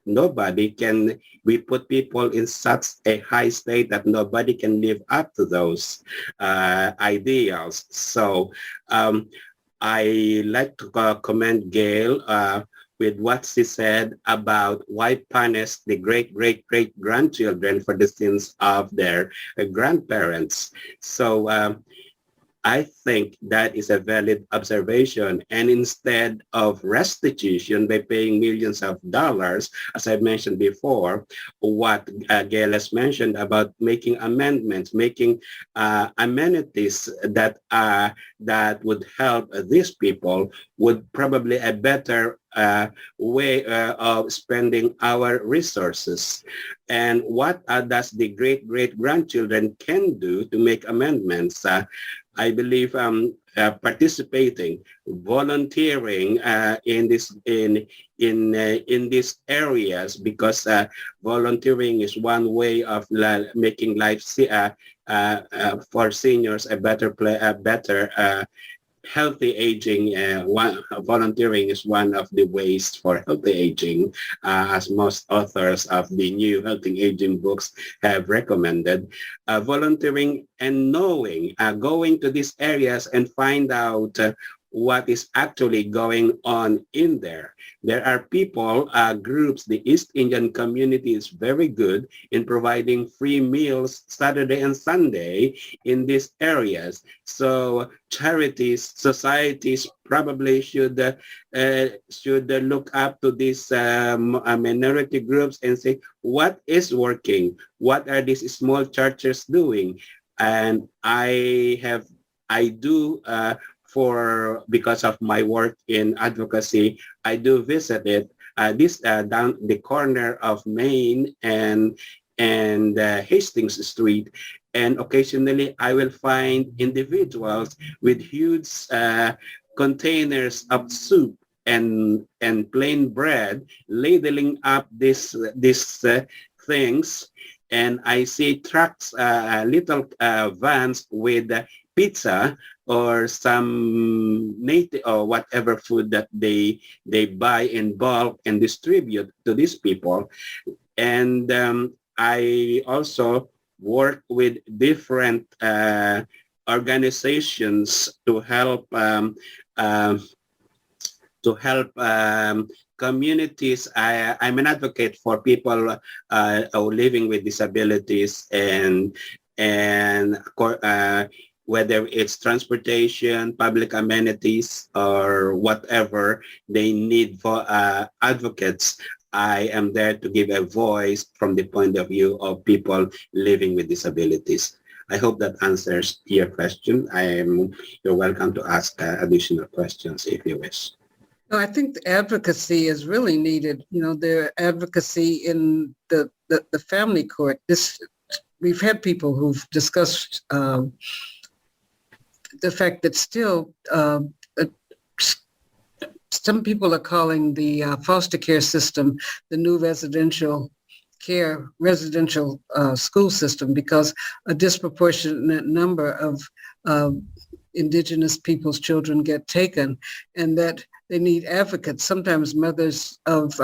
we put people in such a high state that nobody can live up to those ideals. So I like to commend Gail with what she said about why punish the great-great-great-grandchildren for the sins of their grandparents. So I think that is a valid observation. And instead of restitution by paying millions of dollars, as I mentioned before, what Gail has mentioned about making amendments, making amenities that would help these people, would probably a better way of spending our resources. And what does the great-great-grandchildren can do to make amendments? I believe participating, volunteering in these areas, because volunteering is one way of making life for seniors a better healthy aging. Volunteering is one of the ways for healthy aging, as most authors of the new healthy aging books have recommended. Volunteering and knowing, going to these areas and find out what is actually going on in there. There are people, groups, the East Indian community is very good in providing free meals Saturday and Sunday in these areas. So charities, societies probably should look up to these minority groups and say, what is working? What are these small churches doing? And because of my work in advocacy, I do visit it. This down the corner of Main and Hastings Street, and occasionally I will find individuals with huge containers of soup and plain bread ladling up these things, and I see trucks, little vans with pizza or some native or whatever food that they buy in bulk and distribute to these people. And I also work with different organizations to help communities. I'm an advocate for people living with disabilities, and whether it's transportation, public amenities, or whatever they need for advocates. I am there to give a voice from the point of view of people living with disabilities. I hope that answers your question. You're welcome to ask additional questions if you wish. No, I think the advocacy is really needed. You know, their advocacy in the family court. We've had people who've discussed the fact that still some people are calling the foster care system the new residential school system, because a disproportionate number of Indigenous people's children get taken, and that they need advocates, sometimes mothers of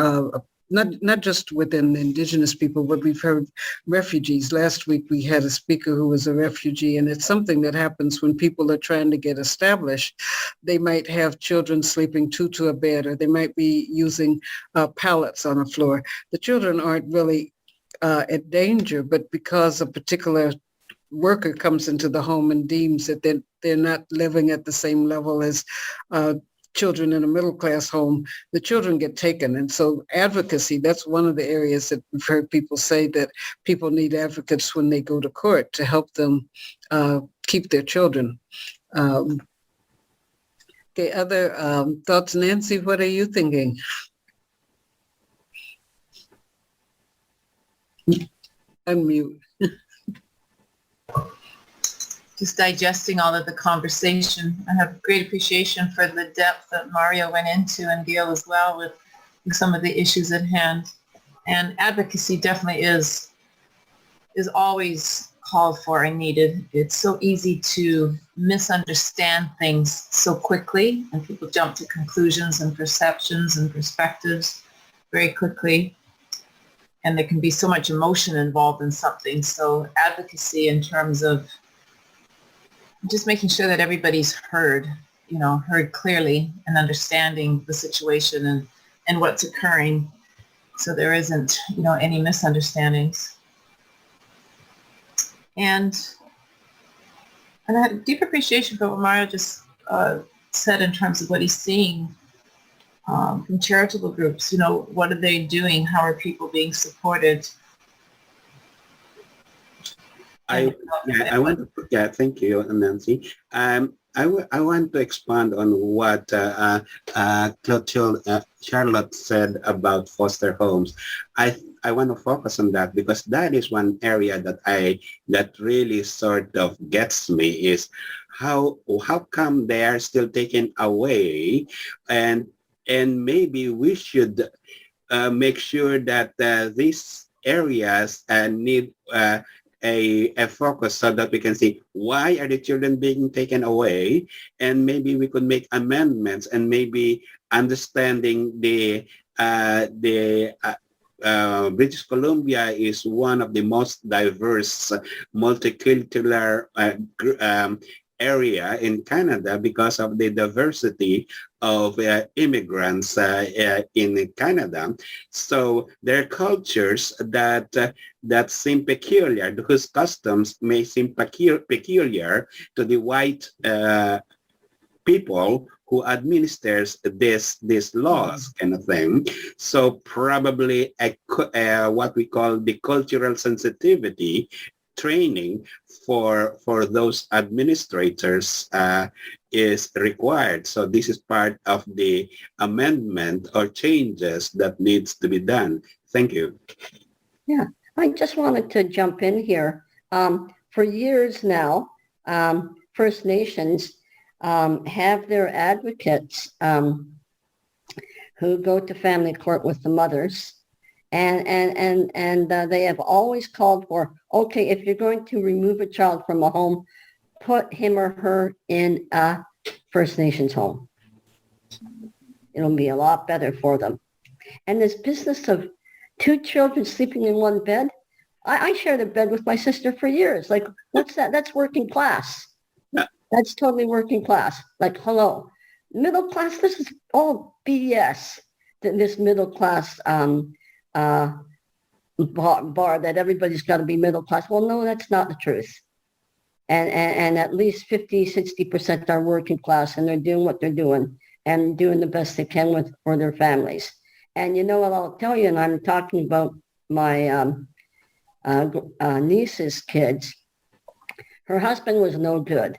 not just within Indigenous people, but we've heard refugees. Last week we had a speaker who was a refugee, and it's something that happens when people are trying to get established. They might have children sleeping two to a bed, or they might be using pallets on the floor. The children aren't really at danger, but because a particular worker comes into the home and deems that they're not living at the same level as children in a middle-class home, the children get taken. And so advocacy, that's one of the areas that we've heard people say that people need advocates when they go to court to help them keep their children. Okay, other thoughts, Nancy? What are you thinking? Unmute. Just digesting all of the conversation. I have great appreciation for the depth that Mario went into, and Gail as well, with some of the issues at hand. And advocacy definitely is always called for and needed. It's so easy to misunderstand things so quickly, and people jump to conclusions and perceptions and perspectives very quickly. And there can be so much emotion involved in something. So advocacy in terms of just making sure that everybody's heard clearly, and understanding the situation and what's occurring, so there isn't, any misunderstandings. And I had a deep appreciation for what Mario just said in terms of what he's seeing from charitable groups. What are they doing? How are people being supported? Thank you, Nancy. I want to expand on what Charlotte said about foster homes. I want to focus on that, because that is one area that really sort of gets me, is how come they are still taken away, and maybe we should make sure that these areas need a focus, so that we can see why are the children being taken away, and maybe we could make amendments, and maybe understanding the British Columbia is one of the most diverse multicultural area in Canada, because of the diversity of immigrants in Canada. So there are cultures that seem peculiar, whose customs may seem peculiar to the white people who administers these laws, kind of thing. So probably what we call the cultural sensitivity training for those administrators is required. So this is part of the amendment or changes that needs to be done. Thank you. Yeah, I just wanted to jump in here. For years now, First Nations have their advocates who go to family court with the mothers. And they have always called for, okay, if you're going to remove a child from a home, put him or her in a First Nations home. It'll be a lot better for them. And this business of two children sleeping in one bed, I shared a bed with my sister for years. Like, what's that? That's working class. That's totally working class. Like, hello. Middle class, this is all BS. This middle class bar that everybody's got to be middle class. Well, no, that's not the truth. And at least 50-60% are working class, and they're doing what they're doing and doing the best they can for their families. And you know what I'll tell you, and I'm talking about my niece's kids. Her husband was no good.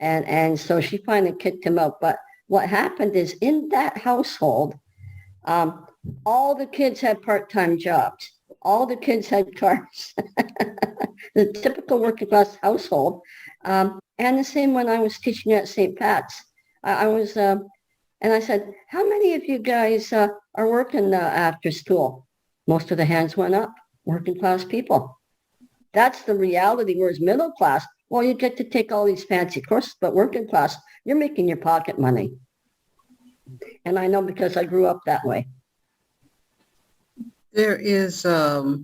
And so she finally kicked him out. But what happened is in that household, all the kids had part-time jobs. All the kids had cars. The typical working class household. And the same when I was teaching at St. Pat's. And I said, how many of you guys are working after school? Most of the hands went up, working class people. That's the reality, whereas middle class, well, you get to take all these fancy courses, but working class, you're making your pocket money. And I know because I grew up that way. There is a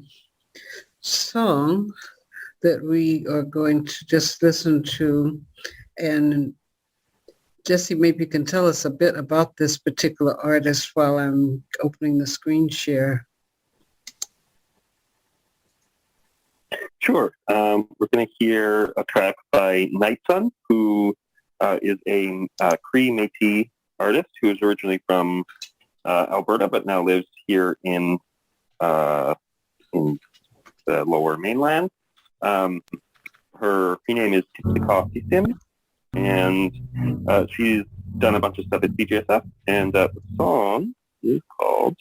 song that we are going to just listen to, and Jesse maybe can tell us a bit about this particular artist while I'm opening the screen share. Sure. We're going to hear a track by Nightsun, who is a Cree Métis artist who is originally from Alberta, but now lives here in the Lower Mainland. Her Cree name is Titsikaw, and she's done a bunch of stuff at BJSF, and the song is called,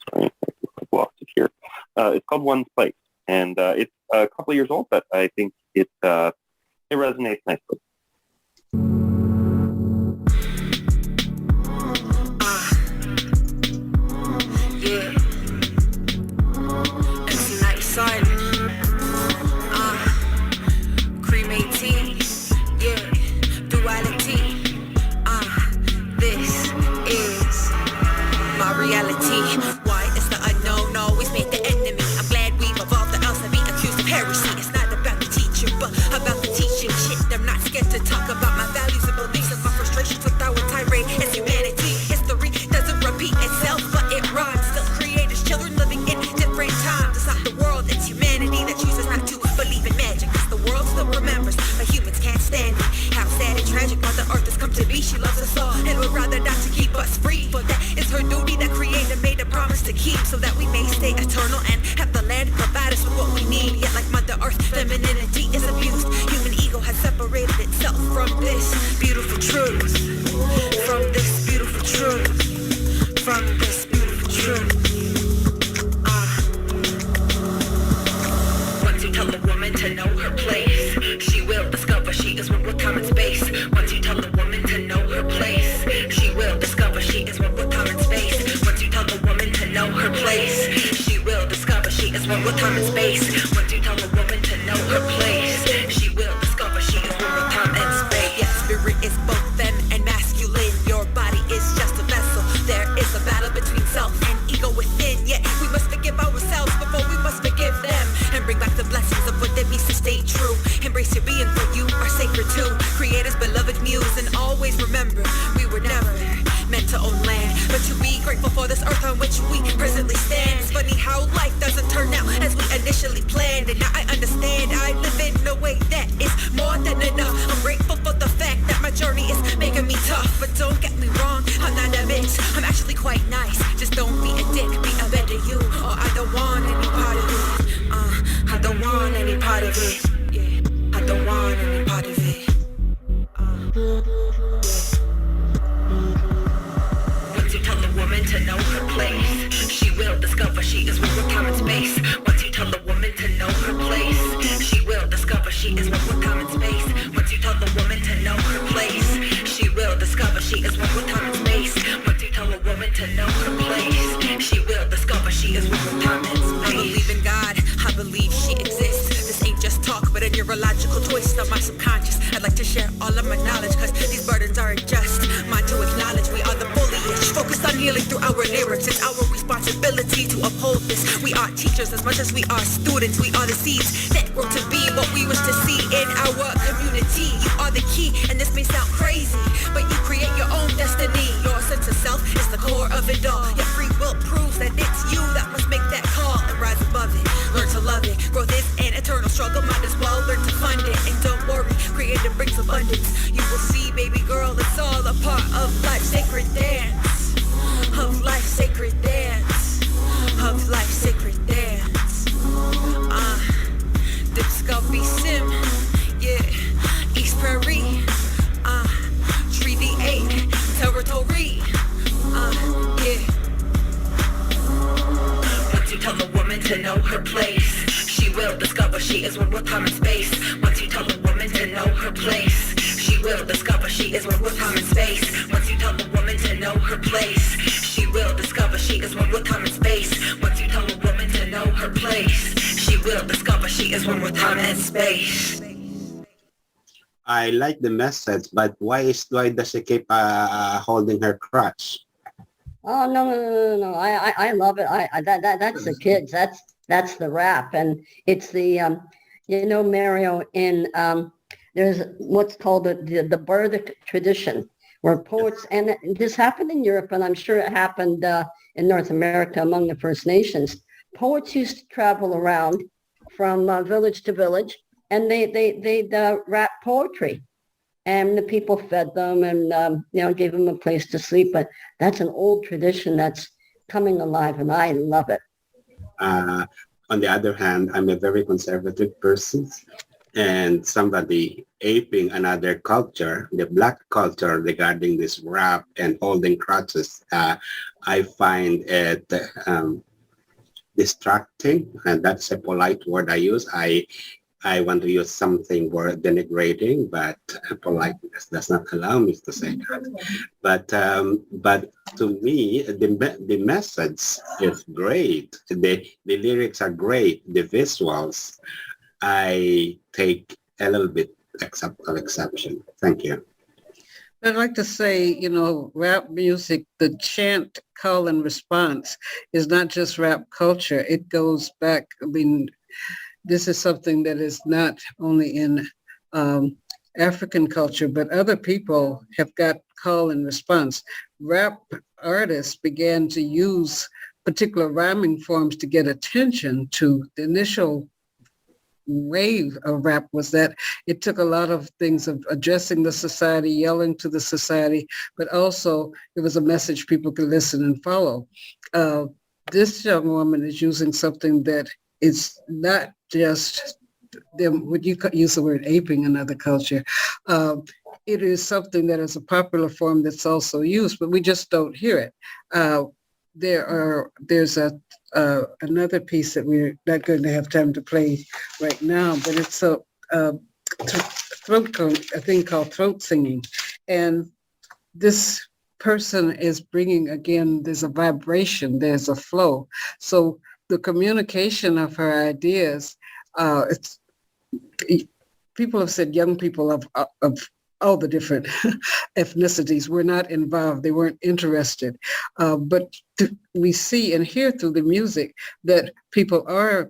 sorry, I've lost it here. It's called One's Place, and it's a couple of years old, but I think it resonates nicely. Yeah, it's night sun. Cremating, yeah, duality. This is my reality. Why is the unknown always made the enemy? I'm glad we've evolved or else I'd be accused of heresy. It's not about the teacher, but about the teaching. Shit, I'm not scared to talk about my values and beliefs and my frustrations with our tirade as humanity. History doesn't repeat itself, but it rhymes. Still creators, children living in different times. It's not the world, it's humanity that chooses not to believe in magic. It's the world still remembers, but humans can't stand it. How sad and tragic Mother Earth has come to be. She loves us all and would rather not to keep us free. For that is her duty that Creator made a promise to keep, so that we may stay eternal and have the land provide us with what we need. Yet like Mother Earth, femininity is abused. Human ego has separated itself from this beautiful truth. From this beautiful truth. From this beautiful truth. Once you tell a woman to know her place, she will discover she is one with time and space. Once you tell a woman to know her place, she will discover she is one with time and space. Once you tell a woman to know her place, she will discover she is one with time and space. Once you tell a woman to know her place, she will discover she is one with time and space. Yes, spirit is both femme and masculine. Your body is just a vessel. There is a battle between self and ego within. Yet we must forgive ourselves before we must forgive them, and bring back the blessings of what it means to stay true. Embrace your being, for you are sacred too. Creator's beloved muse, and always remember we were never meant to own land, but to be grateful for this earth on which we presently stand. It's funny how life doesn't turn out as we initially planned, and now I understand I live in a way that is more than enough. I'm grateful for the fact that my journey is making me tough, but don't get me wrong, I'm not a bitch. I'm actually quite nice. Just don't be a dick, be a better you, or I don't want any part of it. I don't want any part of it. Yeah, I don't want any part of it. Once you tell a woman to know her place, she will discover she is one with time and space. Once you tell a woman to know her place, she will discover she is one with time and space. Once you tell the woman to know her place, she will discover she is one with time and space. Once you tell a woman to know her place, she will discover she is one with time and space. I believe in God, I believe she exists. This ain't just talk, but a neurological twist of my subconscious. I'd like to share all of my knowledge, cause these burdens aren't just mine to acknowledge. We are the bullish, focused on healing through our lyrics. It's our responsibility to uphold this. We are teachers as much as we are students. We are the seeds that grow to be what we wish to see in our community. You are the key, and this may sound crazy, but you create your own destiny. Your sense of self is the core of it all. Your free will proves that it's you that must make that call and rise above it. Learn to love it. Growth is an eternal struggle, might as well learn to fund it. And don't worry, creative brings abundance. You will see, baby girl, it's all a part of life's sacred dance. Of life's sacred dance. Of life's sacred dance. Discovery Sim, yeah, East Prairie, Treaty 8, her place. She will discover she is one with time and space. Once you tell the woman to know her place, she will discover she is one with time and space. Once you tell the woman to know her place, she will discover she is one with time and space. Once you tell the woman to know her place, she will discover she is one with time and space. I like the message, but why does she keep holding her crutch? Oh no! I love it. That's the kids. That's the rap, and it's the Mario. In there's what's called the Bardic tradition, where poets, and this happened in Europe, and I'm sure it happened in North America among the First Nations. Poets used to travel around from village to village, and they'd rap poetry. And the people fed them and, gave them a place to sleep. But that's an old tradition that's coming alive, and I love it. On the other hand, I'm a very conservative person, and somebody aping another culture, the Black culture, regarding this rap and holding crutches, I find it distracting, and that's a polite word I use. I want to use something more denigrating, but politeness does not allow me to say that. But to me, the message is great. The lyrics are great. The visuals, I take a little bit of exception. Thank you. I'd like to say, rap music, the chant, call and response is not just rap culture. It goes back, this is something that is not only in African culture, but other people have got call and response. Rap artists began to use particular rhyming forms to get attention to. The initial wave of rap was that it took a lot of things of addressing the society, yelling to the society, but also it was a message people could listen and follow. This young woman is using something that is not just them, would you use the word aping another culture? It is something that is a popular form that's also used, but we just don't hear it. There's another piece that we're not going to have time to play right now, but it's a thing called throat singing. And this person is bringing, again, there's a vibration, there's a flow. So the communication of her ideas, people have said young people of all the different ethnicities were not involved. They weren't interested. But we see and hear through the music that people are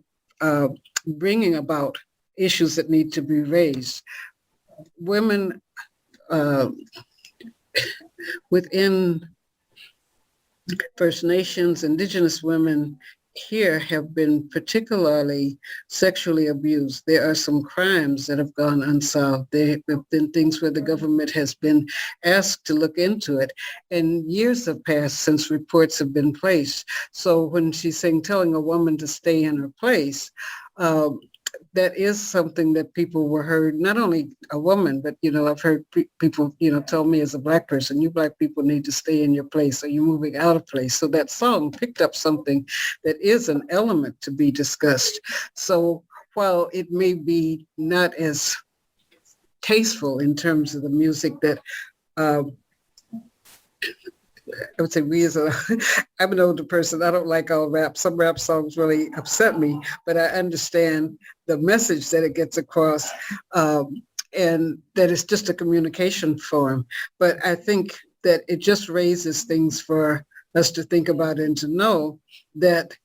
bringing about issues that need to be raised. Women within First Nations, Indigenous women here have been particularly sexually abused. There are some crimes that have gone unsolved. There have been things where the government has been asked to look into it, and years have passed since reports have been placed. So when she's saying telling a woman to stay in her place, that is something that people were heard, not only a woman, but, I've heard people, tell me as a Black person, you Black people need to stay in your place, or you're moving out of place. So that song picked up something that is an element to be discussed. So while it may be not as tasteful in terms of the music that I would say I'm an older person. I don't like all rap. Some rap songs really upset me, but I understand the message that it gets across, and that it's just a communication form. But I think that it just raises things for us to think about and to know that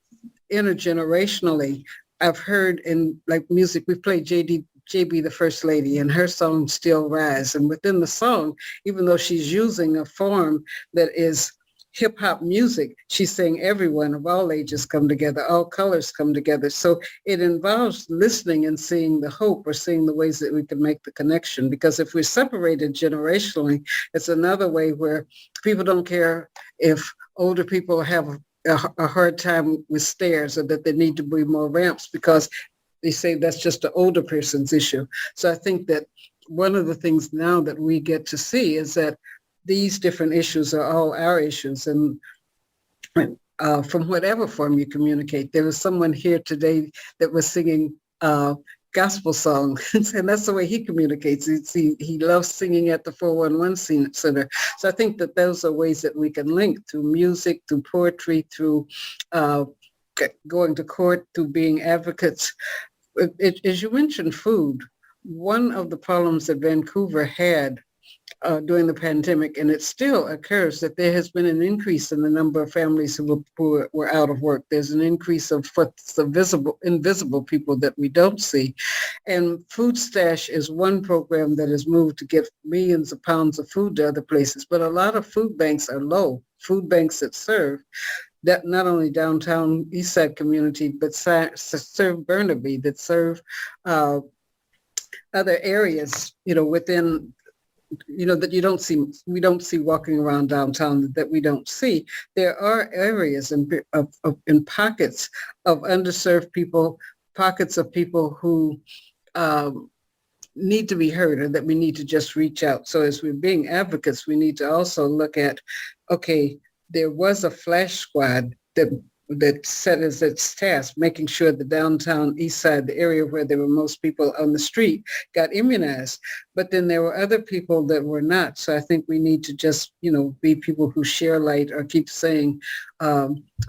intergenerationally, I've heard in music, we played JB, the First Lady, and her song Still Rise. And within the song, even though she's using a form that is hip hop music, she's saying everyone of all ages come together, all colors come together. So it involves listening and seeing the hope, or seeing the ways that we can make the connection. Because if we're separated generationally, it's another way where people don't care if older people have a hard time with stairs, or that there need to be more ramps, because they say that's just an older person's issue. So I think that one of the things now that we get to see is that these different issues are all our issues. And from whatever form you communicate. There was someone here today that was singing gospel song, and that's the way he communicates. He loves singing at the 411 Center. So I think that those are ways that we can link through music, through poetry, through going to court, through being advocates. As you mentioned, food, one of the problems that Vancouver had during the pandemic, and it still occurs, that there has been an increase in the number of families who were out of work. There's an increase of what's the invisible people that we don't see. And Food Stash is one program that has moved to get millions of pounds of food to other places. But a lot of food banks are low, food banks that serve that not only downtown East Side community, but serve Burnaby, that serve other areas, within, that we don't see walking around downtown, that we don't see. There are areas in pockets of underserved people, pockets of people who need to be heard, or that we need to just reach out. So as we're being advocates, we need to also look at, okay, there was a flash squad that set as its task making sure the downtown East Side, the area where there were most people on the street, got immunized. But then there were other people that were not. So I think we need to just, be people who share light, or keep saying,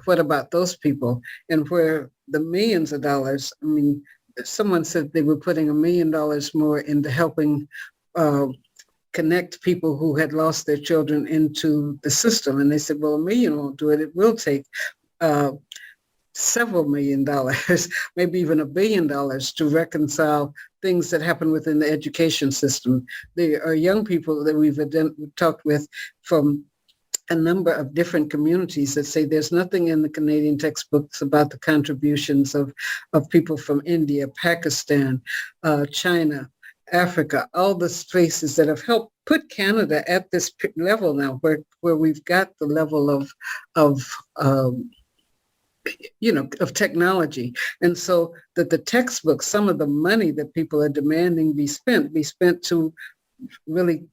what about those people? And where the millions of dollars, someone said they were putting $1 million more into helping connect people who had lost their children into the system. And they said, well, $1 million won't do it. It will take several $1 million, maybe even $1 billion to reconcile things that happen within the education system. There are young people that we've talked with from a number of different communities that say there's nothing in the Canadian textbooks about the contributions of people from India, Pakistan, China, Africa, all the spaces that have helped put Canada at this level now, where we've got the level of technology. And so that the textbooks, some of the money that people are demanding be spent to really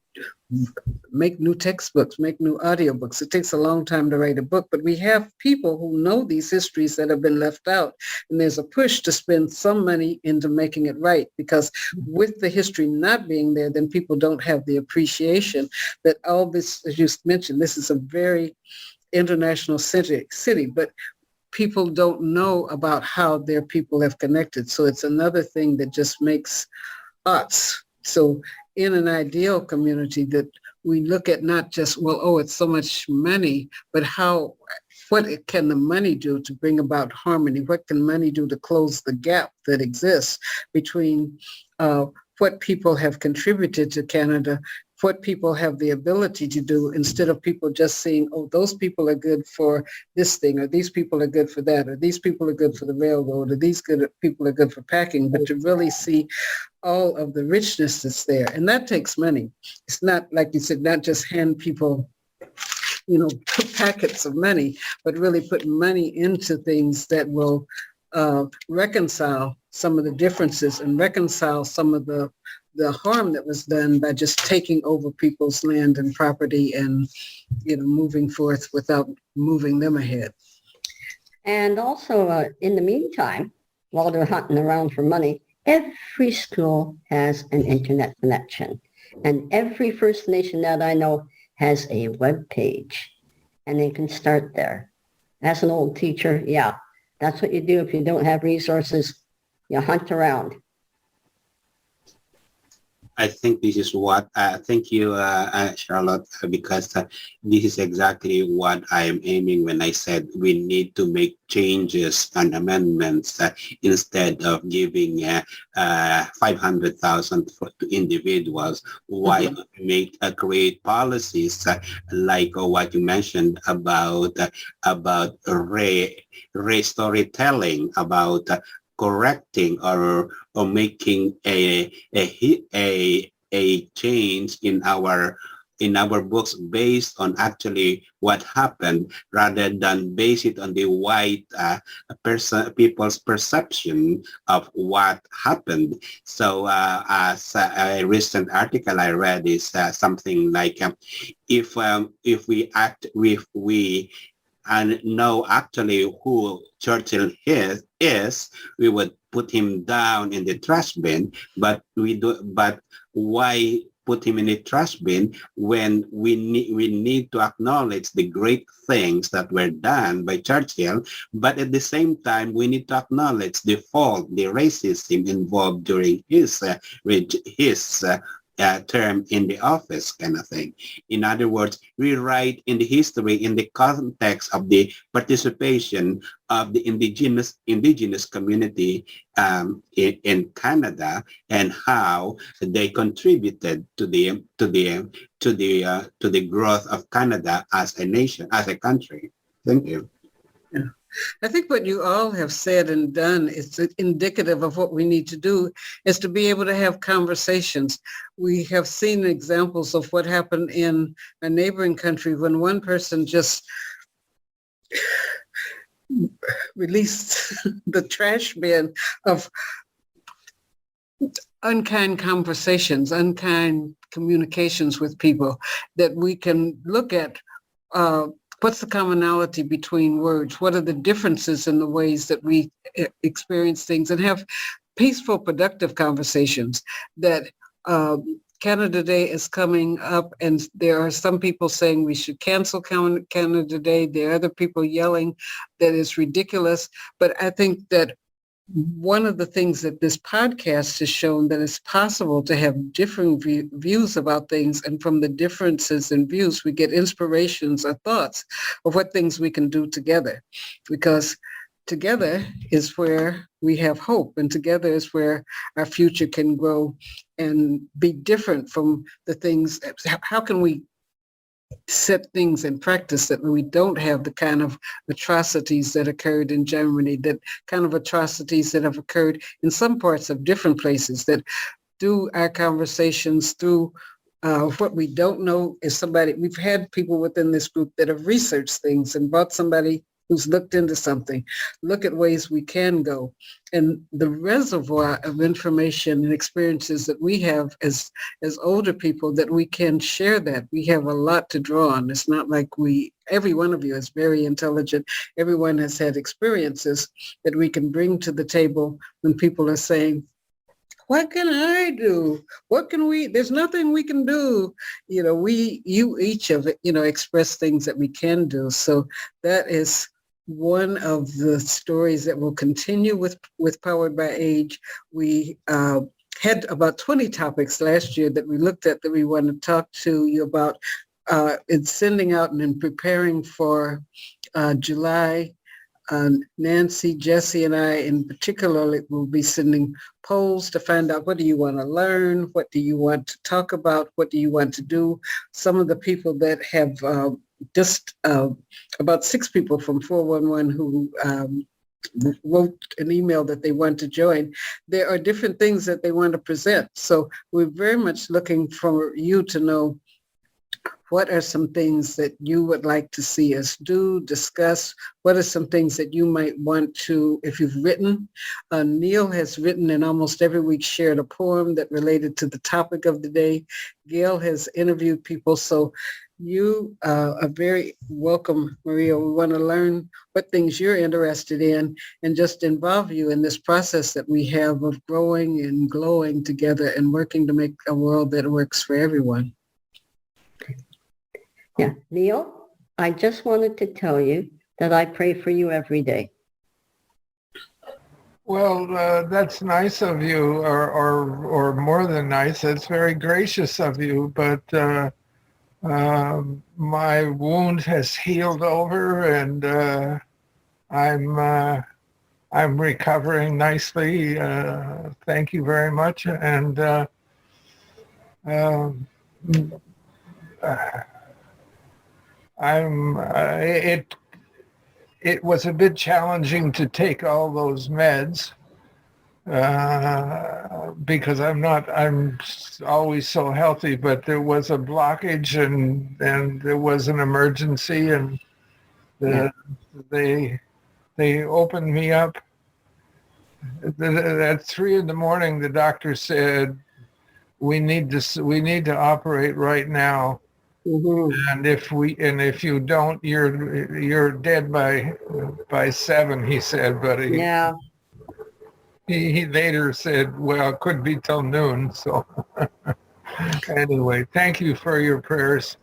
make new textbooks, make new audiobooks. It takes a long time to write a book, but we have people who know these histories that have been left out. And there's a push to spend some money into making it right, because with the history not being there, then people don't have the appreciation that all this, as you mentioned, this is a very international city, but people don't know about how their people have connected. So it's another thing that just makes us. So in an ideal community, that we look at not just, it's so much money, but what can the money do to bring about harmony? What can money do to close the gap that exists between what people have contributed to Canada, what people have the ability to do, instead of people just saying, those people are good for this thing, or these people are good for that, or these people are good for the railroad, or these people are good for packing, but to really see all of the richness that's there. And that takes money. It's not, like you said, not just hand people, packets of money, but really put money into things that will reconcile some of the differences and reconcile some of the harm that was done by just taking over people's land and property and, moving forth without moving them ahead. And also, in the meantime, while they're hunting around for money, every school has an internet connection. And every First Nation that I know has a web page. And they can start there. As an old teacher, that's what you do if you don't have resources. You hunt around. I think this is what, thank you, Charlotte, because this is exactly what I am aiming when I said we need to make changes and amendments instead of giving 500,000 to individuals. Why not create policies like what you mentioned about storytelling, about correcting or making a change in our books based on actually what happened, rather than base it on the white people's perception of what happened. So as a recent article I read is something like if we and know actually who Churchill is, we would put him down in the trash bin. But why put him in the trash bin when we need to acknowledge the great things that were done by Churchill, but at the same time we need to acknowledge the fault, the racism involved during his term in the office, kind of thing. In other words, rewrite in the history in the context of the participation of the indigenous community in Canada, and how they contributed to the growth of Canada as a nation, as a country. Thank you. Yeah. I think what you all have said and done is indicative of what we need to do, is to be able to have conversations. We have seen examples of what happened in a neighboring country when one person just released the trash bin of unkind conversations, unkind communications with people, that we can look at what's the commonality between words? What are the differences in the ways that we experience things, and have peaceful, productive conversations? That Canada Day is coming up, and there are some people saying we should cancel Canada Day. There are other people yelling that it's ridiculous. But I think that one of the things that this podcast has shown, that it's possible to have different views about things, and from the differences in views, we get inspirations or thoughts of what things we can do together. Because together is where we have hope, and together is where our future can grow and be different from the things. How can we set things in practice that we don't have the kind of atrocities that occurred in Germany, that kind of atrocities that have occurred in some parts of different places, that through our conversations, through what we don't know is somebody, we've had people within this group that have researched things and brought somebody who's looked into something, look at ways we can go. And the reservoir of information and experiences that we have as older people, that we can share that. We have a lot to draw on. It's not like every one of you is very intelligent. Everyone has had experiences that we can bring to the table when people are saying, what can I do? What can we, there's nothing we can do. You each of it, express things that we can do. So that is one of the stories that will continue with Powered by Age. We had about 20 topics last year that we looked at that we want to talk to you about in sending out and in preparing for July. Nansey, Jesse, and I in particular will be sending polls to find out, what do you want to learn? What do you want to talk about? What do you want to do? Some of the people that have just about 6 people from 411 who wrote an email that they want to join. There are different things that they want to present. So we're very much looking for you to know, what are some things that you would like to see us do, discuss? What are some things that you might want to, if you've written? Neall has written and almost every week shared a poem that related to the topic of the day. Gail has interviewed people. So you are very welcome, Maria. We want to learn what things you're interested in and just involve you in this process that we have of growing and glowing together and working to make a world that works for everyone. Yeah, Neall, I just wanted to tell you that I pray for you every day. Well, that's nice of you, or more than nice. It's very gracious of you, but my wound has healed over, and I'm recovering nicely. Thank you very much, and it was a bit challenging to take all those meds because I'm always so healthy, but there was a blockage and there was an emergency, and they opened me up. At 3 a.m, the doctor said, we need to operate right now. Mhm. And if you don't, you're dead by 7, he said. But Yeah. he later said, well, it could be till noon. So anyway, thank you for your prayers.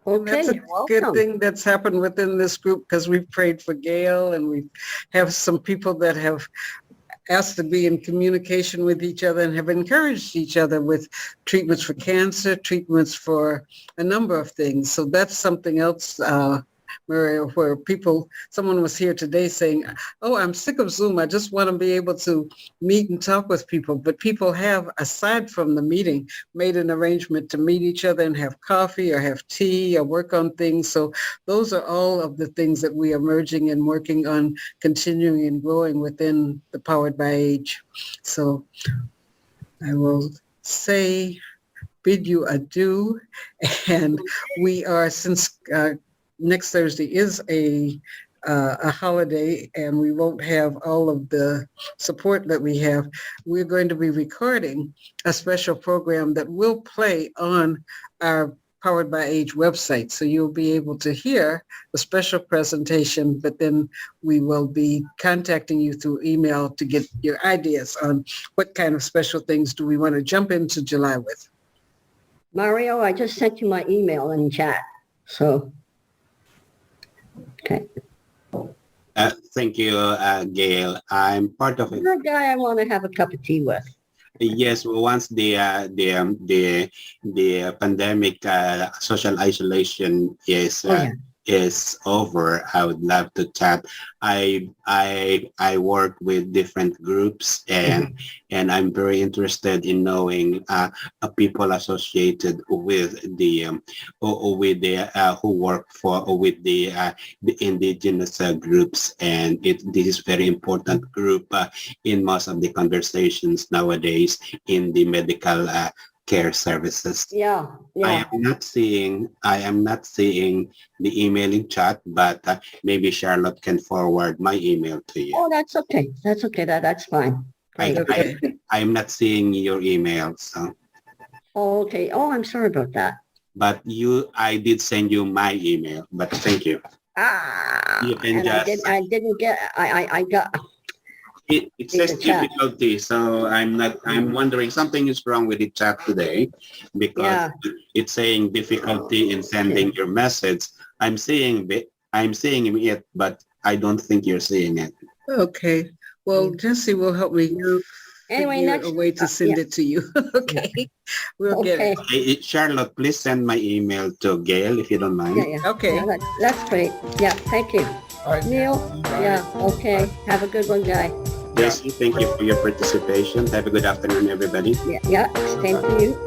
And that's Okay, a you're good welcome. thing that's happened within this group because we've prayed for Gail and we have some people that have asked to be in communication with each other and have encouraged each other with treatments for cancer, treatments for a number of things. So that's something else, Maria, where someone was here today saying, oh, I'm sick of Zoom. I just want to be able to meet and talk with people. But people have, aside from the meeting, made an arrangement to meet each other and have coffee or have tea or work on things. So those are all of the things that we are merging and working on, continuing and growing within the Powered by Age. So I will bid you adieu. And we are, since next Thursday is a holiday and we won't have all of the support that we have, we're going to be recording a special program that will play on our Powered by Age website. So you'll be able to hear the special presentation, but then we will be contacting you through email to get your ideas on what kind of special things do we want to jump into July with. Mario, I just sent you my email in chat. So, okay. Thank you, Gail. I'm part of it. You're a guy I want to have a cup of tea with. Yes, once the pandemic social isolation is over, I would love to chat. I work with different groups and I'm very interested in knowing people associated with the who work with the indigenous groups, and this is very important group in most of the conversations nowadays in the medical care services. Yeah. I am not seeing the emailing chat, but maybe Charlotte can forward my email to you. Oh, that's okay. That's okay. That's fine. I'm not seeing your email, so. Oh, okay. Oh, I'm sorry about that. But I did send you my email, but thank you. You can And just. I didn't get. I got. It says difficulty, so I'm wondering something is wrong with the chat today because it's saying difficulty in sending your message. I'm seeing it, but I don't think you're seeing it. Okay. Well, Jesse will help me Anyway, figure a way to send it to you. Okay. We'll get it. Hey, Charlotte, please send my email to Gail if you don't mind. Okay. Yeah, that's great. Yeah, thank you. Right. Neall, okay. Have a good one, guy. Jesse, thank you for your participation. Have a good afternoon, everybody. Yeah, same to you.